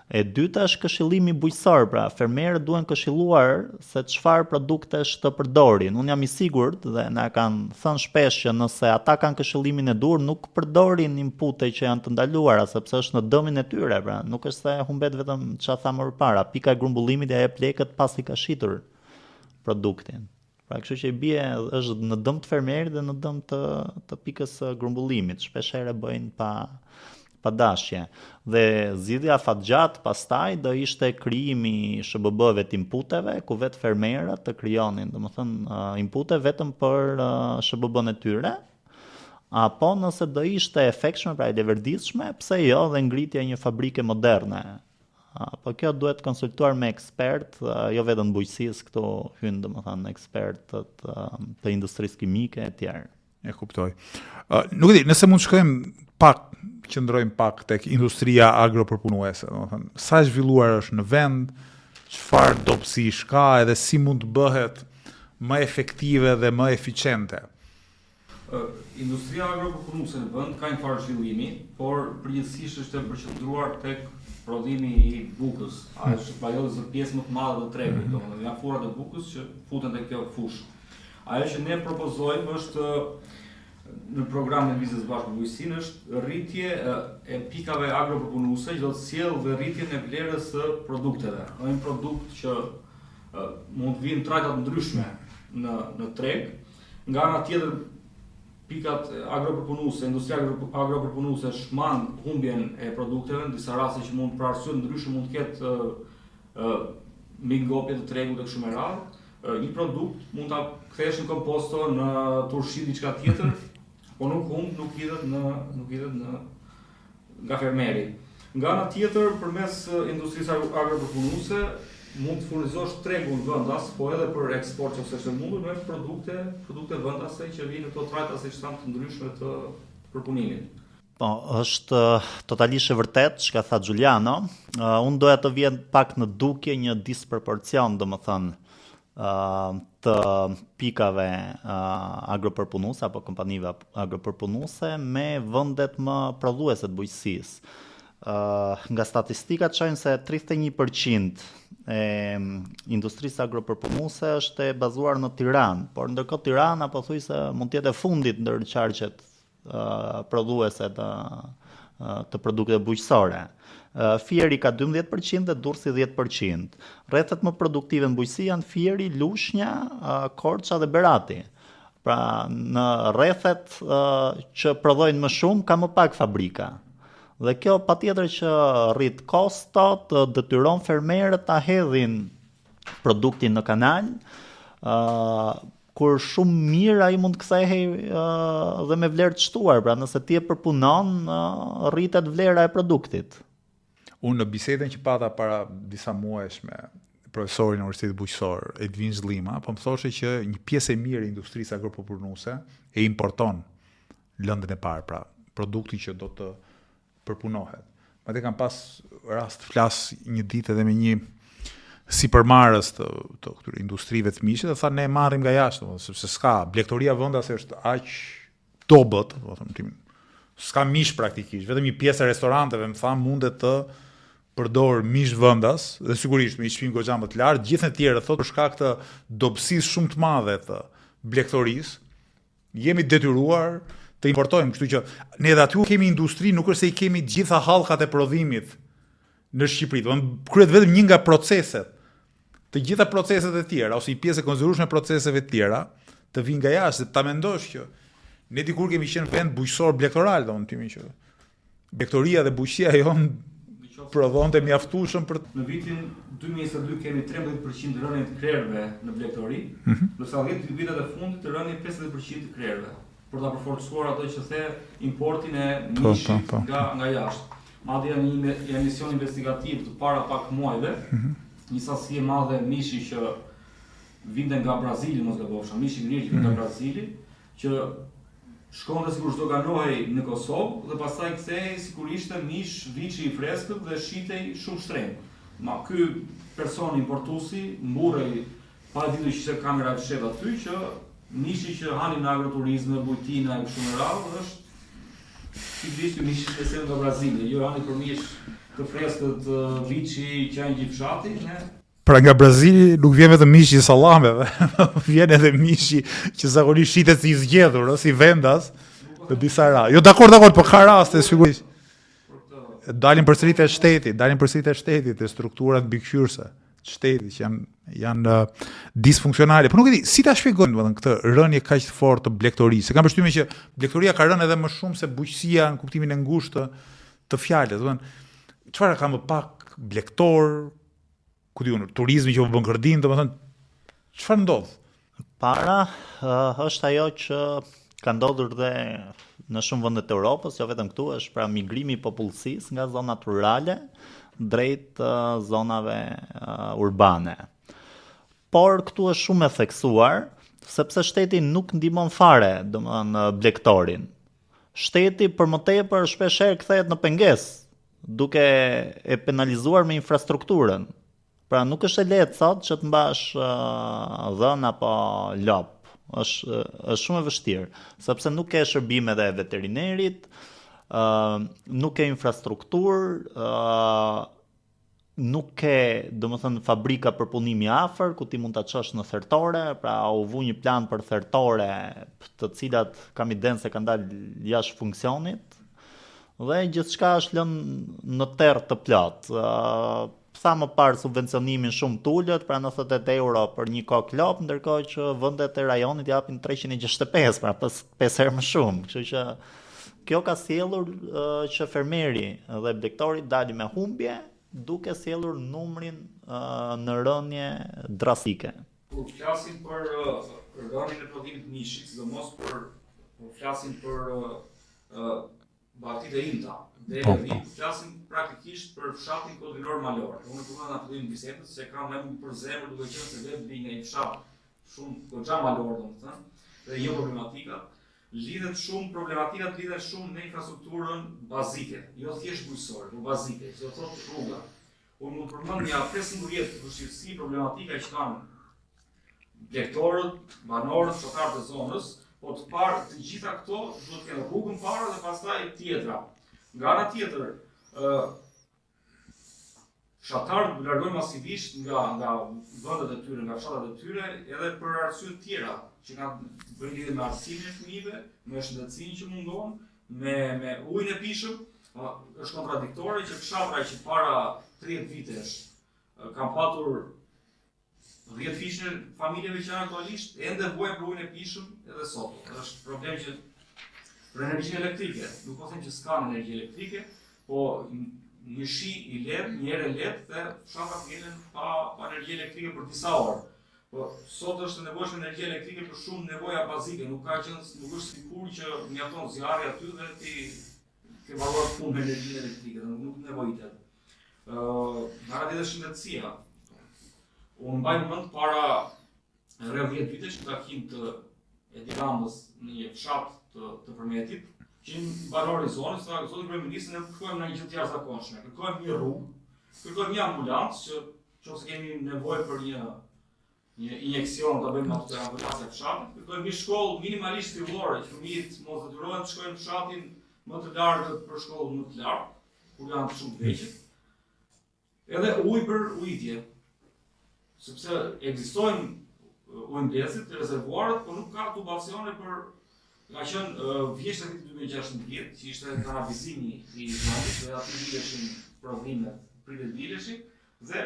E dyta është këshillimi bujqësor, pra fermerët duhen këshilluar se çfarë produktesh të përdorin. Unë jam i sigurt dhe na kanë thënë shpesh që nëse ata kanë këshillimin e dur, nuk përdorin inpute që janë të ndaluara, sepse është në dëmin e tyre, pra nuk është se humbet vetëm çfarë thamë më parë, pika e grumbullimit ja jep lekët pasi ka shitur produktin. Pra kështu që i bie është në dëm të fermerit dhe në dëm të pikës grumbullimit. Shpeshherë bëjnë pa dashje. Dhe zgjidhja afatgjat pastaj do ishte krijimi SBB-ve të inputeve, ku vetë fermerët të krijonin, domethënë inpute vetëm për SBB-n e tyre, apo nëse do ishte efektshme, pra e leverditshme, pse jo dhe ngritja e një fabrike moderne. Po kjo duhet konsultuar me ekspert, jo vetëm bujqësisë, këtu hyn domethënë ekspertët të industrisë kimike e tjerë. E kuptoj. Nuk e di, nëse mund të shkojmë qëndrojmë pak tek industria agropërpunuese, domethënë, sa e zhvilluar është në vend, çfarë dobësish ka edhe si mund të bëhet më efektive dhe më eficiente. Industria agropërpunuese në vend ka një farë zhvillimi, por përgjithsisht është e përqendruar tek prodhimi i bukës. Është vajozë pjesë më të madhe të tregut, domethënë nga furrat e bukës që futen tek kjo fushë. Ajo që ne propozojmë është në programin e Lëvizjes Bashk me Bujqësinë është rritje e pikave agropërpunuese, që do të sjellë dhe rritjen e vlerës së produkteve. Është një produkt që mund të vinë trajta të ndryshme në treg, nga ana tjetër pikat agropërpunuese, industria agropërpunuese shmang humbjen e produkteve, në disa raste që mund për arsye ndryshe mund të ketë mingopje të tregut e kështu me radhë. Një produkt mund ta kthesh në komposto, në turshi diçka tjetër, po nuk hidhet nga fermeri. Nga ana tjetër, përmes industrisë agropërpunuese mund të furnizosh tregun vendas, po edhe për eksport ose është mundur me produkte vendase që vijnë këto trajta siç thamë të ndryshme të përpunimit. Po, është totalisht e vërtet çka tha Giuliano. Unë doja të vjen pak në dukje një disproporcion, domethënë, të pikave agropërpunuese apo kompanive agropërpunuese me vendet më prodhuese të bujqësisë. Nga statistikat shojnë se 31% e industrisë agropërpunuese është e bazuar në Tiranë, por ndërkohë Tirana pothuajse mund të jetë e fundit ndër qarqet prodhuese të produkteve bujqësore. Fieri ka 12% dhe Durrësi 10%. Rrethet më produktive në bujqësi janë Fieri, Lushnja, Korça dhe Berati. Pra në rrethet që prodhojnë më shumë ka më pak fabrika. Dhe kjo patjetër që rrit kostot, detyron fermerët ta hedhin produktin në kanal, kur shumë mirë ai mund të kthehej dhe me vlerë të shtuar, pra nëse ti e përpunon, rritet vlera e produktit. Unë në bisedën që pata para disa muajsh me profesorin e Universitetit Bujqësor, Edvin Zllima, po më thoshe që një pjesë e mirë e industrisë agropropurnuese e importon lëndën e parë, pra produkti që do të përpunohet. Madje kam pas rast të flas një ditë edhe me një sipërmarrës të këtyre industrive të mishit, dhe tha ne marrim nga jashtë, sepse s'ka, blegtoria vendase është aq dobët, do të them, s'ka mish praktikisht, vetëm një pjesë e restoranteve më tha mundet të përdor mish vendas, dhe sigurisht me një çmim goxha më të lartë, gjithë të tjerë thotë për shkak të dobësisë shumë të madhe të blegtorisë, jemi detyruar të importojmë, kështu që ne edhe aty kemi industri, nuk është se i kemi gjitha hallkat e prodhimit në Shqipëri, do të kryet vetëm një nga proceset. Të gjitha proceset e tjera ose një pjesë e konsiderueshme e proceseve të tjera të vinë nga jashtë, ta mendosh që ne dikur kemi qenë vend bujqësor blegtoral, domethënë që blegtoria dhe bujqësia jon prodhonte mjaftueshëm për në vitin 2022 kemi 13% rënje të krerëve në blegtori, ndërsa 10 vitet e fundit rënje 50% të krerëve, për ta përforcuar ato që the importin e mishit nga jashtë. Madje një emision investigativ të para pak muajve, një sasi e madhe mishi që vinte nga Brazili, mos gabofsha, mishi i grirë që vinte nga Brazili, që shkonte sikur çdo ganohej në Kosovë dhe pastaj kthehej sikur ishte mish viçi i freskët dhe shitej shumë shtrenjtë. Ma ky person importuesi mburrej pa ditur që ishte kamera e fshetë aty që mishi që hani në agroturizëm, bujtina e kështu me radhë është sigurisht mishi i sjellë nga Brazili, jo hani për mish të freskët viçi që janë gjithë fshati, ne. Pra nga Brazili nuk vjen vetëm mishi i sallameve, vjen edhe mishi që zakonisht shitet si i zgjedhur, si vendas në disa raste. Jo dakord, po ka raste sigurisht. Dalin përsërit e shtetit, e strukturat mbikëqyrëse të shtetit që janë disfunksionale. Po nuk e di, si ta shpjegojmë domethënë këtë rënje kaq të fortë të blegtorisë? Kam përshtypjen që blegtoria ka rënë edhe më shumë se bujqësia në kuptimin e ngushtë të fjalës. Domethënë, çfarë ka më pak blegtor? Ku diun, turizmi që po bën kërdin, domethënë çfarë ndodh? Para është ajo që ka ndodhur dhe në shumë vende të Europës, jo vetëm këtu, është pra migrimi i popullsisë nga zonat rurale drejt zonave urbane. Por këtu është shumë e theksuar, sepse shteti nuk ndihmon fare, domethënë blegtorin. Shteti për më tepër shpeshherë kthehet në pengesë, duke e penalizuar me infrastrukturën. Pra nuk është e lehtë sot që të mbash dhën apo lop. Është shumë e vështirë, sepse nuk ke shërbime dhe veterinerit, nuk ke infrastrukturë, nuk ke, domethënë, fabrika për punimi afër ku ti mund ta çosh në thertore, pra u vu një plan për thertore, të cilat kam idenë se kanë dalë jashtë funksionit, dhe gjithçka është lënë në terr të plot. Sa më parë subvencionimin shumë të ulët, pra 98 euro për një kokë lop, ndërkohë që vendet e rajonit japin 365, pra 5 herë më shumë. Kështu që kjo ka sjellur që fermeri dhe blegtori dalin me humbje, duke sjellur numrin në rënje drastike. Kur flasim për rënjen e prodhimit të mishit, sidomos për flasim për batitë e imta. Dhe flasim praktikisht për fshatin kodrinor malor. Unë përmend në fillim bisedës se kam më për zemër duke qenë se vetë vi nga një fshat shumë goxha malor, domethënë, dhe jo problematikat. Problematikat lidhen shumë me infrastrukturën bazike, jo thjesht bujqësore, por bazike, si thotë rruga. Unë mund përmend ja 15 vështirësi problematika që kanë blegtorët, banorët, shoqarët e zonës, po të parë të gjitha këto duhet të kenë rrugën para dhe pastaj tjetra. Nga ana tjetër, fshatarët largojnë masivisht nga vendet e tyre, nga fshatat e tyre, edhe për arsye të tjera, që kanë bërë lidhje me arsimin e fëmijëve, me shëndetësinë që mundon, me ujin e pishëm, është kontradiktore që fshatra që para 30 vitesh kanë patur 10 fishë familjeve që janë aktualisht, ende vuajnë për ujin e pishëm edhe sot. Është problem që për energjinë elektrike, nuk po them që s'ka energji elektrike, po një shi i lehtë, një erë lehtë dhe fshatrat jenen pa energji elektrike për disa orë. Po sot është nevojshme energji elektrike për shumë nevoja bazike, nuk është sikur që mjafton zjarri aty dhe ti ke mbaruar punë me energjinë elektrike, nuk nevojitet. Nga ana tjetër shëndetësia. Unë mbaj mend para rreth 10 vitesh në takim të Edi Ramës në një fshat të Përmetit, që në banorë i zonës, zoti kryeminist, ne kërkojmë në një gjë të jashtëzakonshme. Kërkojmë një rrugë, kërkojmë një ambulancë që nëse kemi nevojë për një injeksion ta bëjmë atë ambulancë fshatit, kërkojmë një shkollë minimalisht fillore, që fëmijët mos detyrohen të shkojnë në fshatin më të largët për shkollë më të lartë, kur janë shumë të vegjël. Edhe ujë për ujitje, sepse ekzistojnë ujëmblesit të rezervuarët, por nuk ka tubacione për ka qenë vjesht e vitit 2016, që ishte kanalizimi i zonës, dhe aty dileshin prodhimet, pritet dileshin, dhe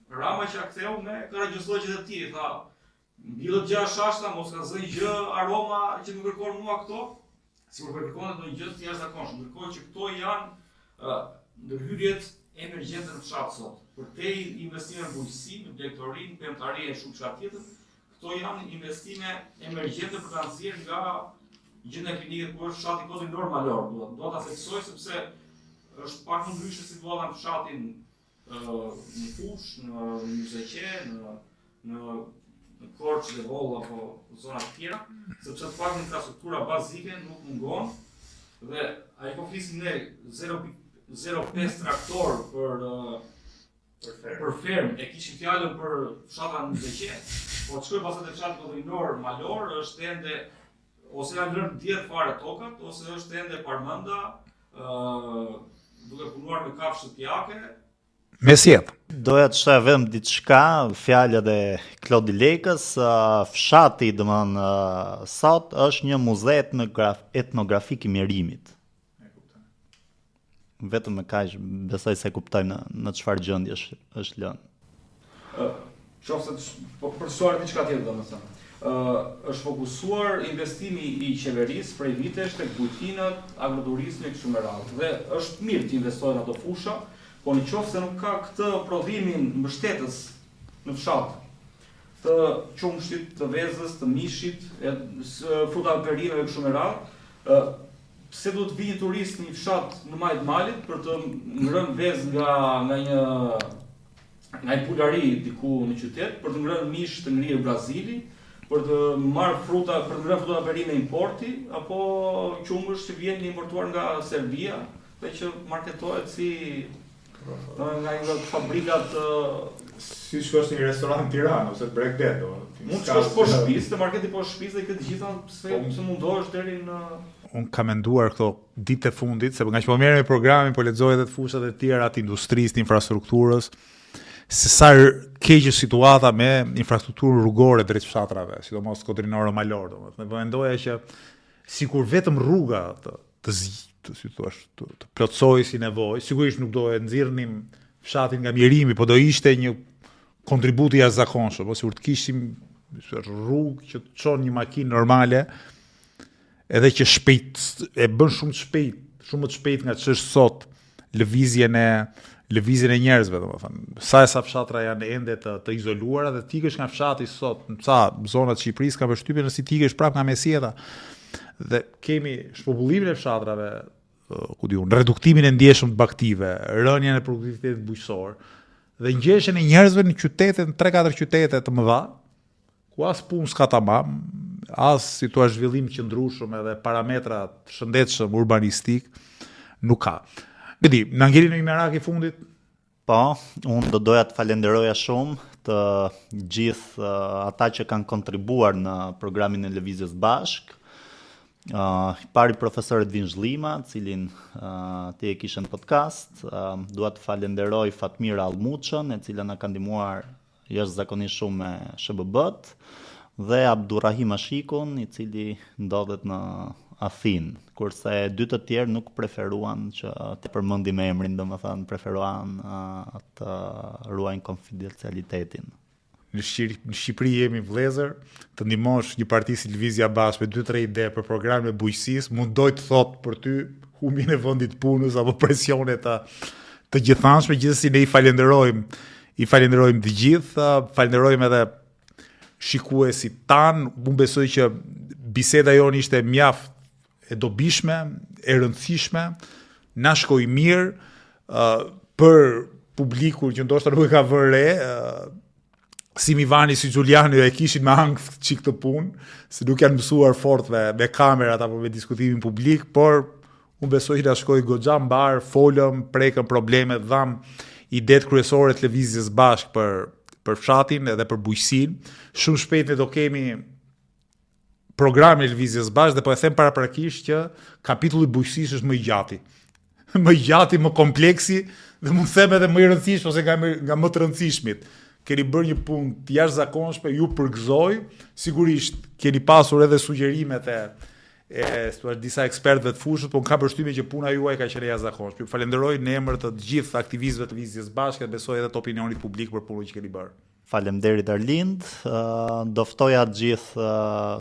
Rama që aktheu me karagjoslogjet e tij, tha, mbillet gjë shashta, mos ka zënë gjë aroma që më kërkon mua këto, sikur po kërkon ndonjë gjë të jashtëzakonshme, ndërkohë që këto janë ndërhyrjet emergjente në fshat sot. Përtej investime në bujqësi, në blegtorinë, pemtari e shumë fshat tjetër, këto janë investime emergjente për ta nxjerrë nga gjendja klinike ku është fshati Kozë Malor. Do ta theksoj sepse është pak më ndryshe situata në fshatin në Fush, në Myzeqe, në Korçë dhe Voll apo zona të tjera, sepse të pak infrastruktura bazike nuk mungon dhe ai po flisim ne 0.05 traktor për ferm, e kishin fjalën për fshatra në Myzeqe, po të shkoj pasat e fshatit Kozë Malor është ende ose janë lënë djetë fare tokat, ose është ende parmenda, duke punuar me kafshë shtëpiake. Me sjetë. Doja të shaj vetëm diçka, fjalët e Klodi Lekës, fshati domethënë sot është një muze etnografik i mjerimit. Vetëm me kaq besoj se kuptoj në çfarë gjendje është lënë. Qofse po përshtuar diçka tjetër domethënë. Është fokusuar investimi i qeverisë prej vitesh tek bujtinat, agroturizmi e kështu me radhë. Dhe është mirë të investohen ato fusha, po në qoftë se nuk ka këtë prodhimin mbështetës në fshat, të qumshit, të vezës, të mishit, frutave perime e kështu me radhë, pse duhet vijë turist në një fshat në majt malit për të ngrënë vezë nga një pulari diku në qytet, për të ngrënë mish të ngrirë Brazili, për të marrë fruta, për të ngrënë fruta perime importi, apo qumësh që vjen importuar nga Serbia, dhe që marketohet si nga një fabrikat si shkosh në një restorant në Tiranë ose Bregdet, mund të shkosh poshtë shtëpisë, te marketi poshtë shtëpisë dhe këtë gjitha se mundohesh deri në Unë kam menduar këto ditë e fundit, se nga që po merrem me programin, po lexoj edhe të fushat e tjera të industrisë, të infrastrukturës, se sa keq është situata me infrastrukturën rrugore drejt fshatrave, sidomos Kodrinore Malor, domethënë mendoja që sikur vetëm rruga të plotsoj si nevojë, sigurisht nuk do e nxirrnim fshatin nga mjerimi, po do ishte një kontribut i jashtëzakonshëm, po sikur të kishim rrugë që të çon një makinë normale, edhe që shpejt e bën shumë më të shpejt nga ç'është sot lëvizjen e njerëzve, domethënë. Sa fshatra janë ende të izoluara dhe tikesh nga fshati sot, në ca zona të Shqipërisë ka përshtypjen se tikesh prapë nga mesjeta. Dhe kemi shpopullimin e fshatrave, reduktimin e ndjeshëm të baktive, rënien e produktivitetit bujqësor, dhe ngjeshjen e njerëzve në qytete, në 3-4 qytete të mëdha, ku as punë s'ka tamam, as si thua zhvillim qëndrueshëm edhe parametra të shëndetshëm urbanistik nuk ka. Gjedi, na ngeli në një merak i fundit? Po, unë do doja të falenderoja shumë të gjithë ata që kanë kontribuar në programin e Lëvizjes Bashk. Pari profesor Edvin Zhlima, cilin ti e kishe në podcast, dua të falenderoj Fatmira Almuçën, e cila na ka ndihmuar jashtëzakonisht shumë me SHBB-t, dhe Abdurrahim Ashikun, i cili ndodhet në Athinë, kurse dy të tjerë nuk preferuan që të përmendim emrin, domethënë preferuan të ruajnë konfidencialitetin. Në Shqipëri jemi vëllezër, të ndihmosh një parti si Lëvizja Bashkë me 2-3 ide për programin e bujqësisë, mundoj të thot për ty humbjen e vendit punës apo presione të gjithanshme, gjithsesi ne i falenderojmë të gjithë, falenderojmë edhe shikuesit tan. Unë besoj që biseda jonë ishte mjaft e dobishme, e rëndësishme, na shkoi mirë për publikun që ndoshta nuk e ka vënë re, si Mivani, si Giuliano e kishin me ankth çik të punë, se nuk janë mësuar fort me kamerat apo me diskutimin publik, por unë besoj që na shkoi goxha mbar, folëm, prekëm probleme, dham idetë kryesore të lëvizjes bashk për fshatin edhe për bujqësinë. Shumë shpejt ne do kemi programin e lëvizjes bashk dhe po e them paraprakisht që kapitulli i bujqësisë është më i gjati. Më i gjati, më kompleksi dhe mund të them edhe më i rëndësishëm ose nga më të rëndësishmit. Keni bërë një punë të jashtëzakonshme, ju përgëzoj. Sigurisht keni pasur edhe sugjerimet e disa ekspertëve të fushës, por kam përshtypjen që puna juaj ka qenë e jashtëzakonshme. Ju falenderoj në emër të gjithë aktivistëve të lëvizjes bashk dhe besoj edhe të opinionit publik për punën që keni bërë. Faleminderit Arlind, do ftoja të gjithë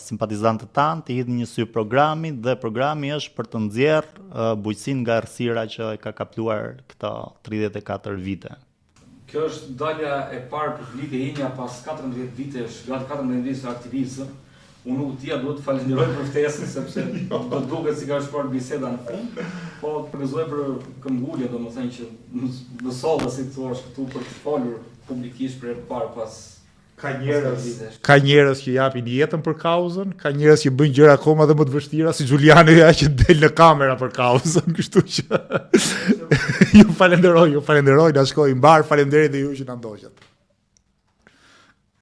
simpatizantët tanë të hidhni një sy programit dhe programi është për të nxjerrë bujqësinë nga errësira që e ka kapluar këto 34 vite. Kjo është dalja e parë publike imja pas 14 vitesh, gati 14 vitesh aktivizëm. Unë nuk tia duhet të falenderoj për ftesën sepse do duket si ka shkuar biseda në fund, po të përgëzoj për këmbgulje, domethënë që mësova si thua këtu për të folur publikisht për herë të parë pas ka njerëz që japin jetën për kauzën, ka njerëz që bëjnë gjëra akoma dhe më të vështira si Giuliano që del në kamera për kauzën, kështu që ju falenderoj, na shkoi mbar, faleminderit dhe ju që na ndoqët.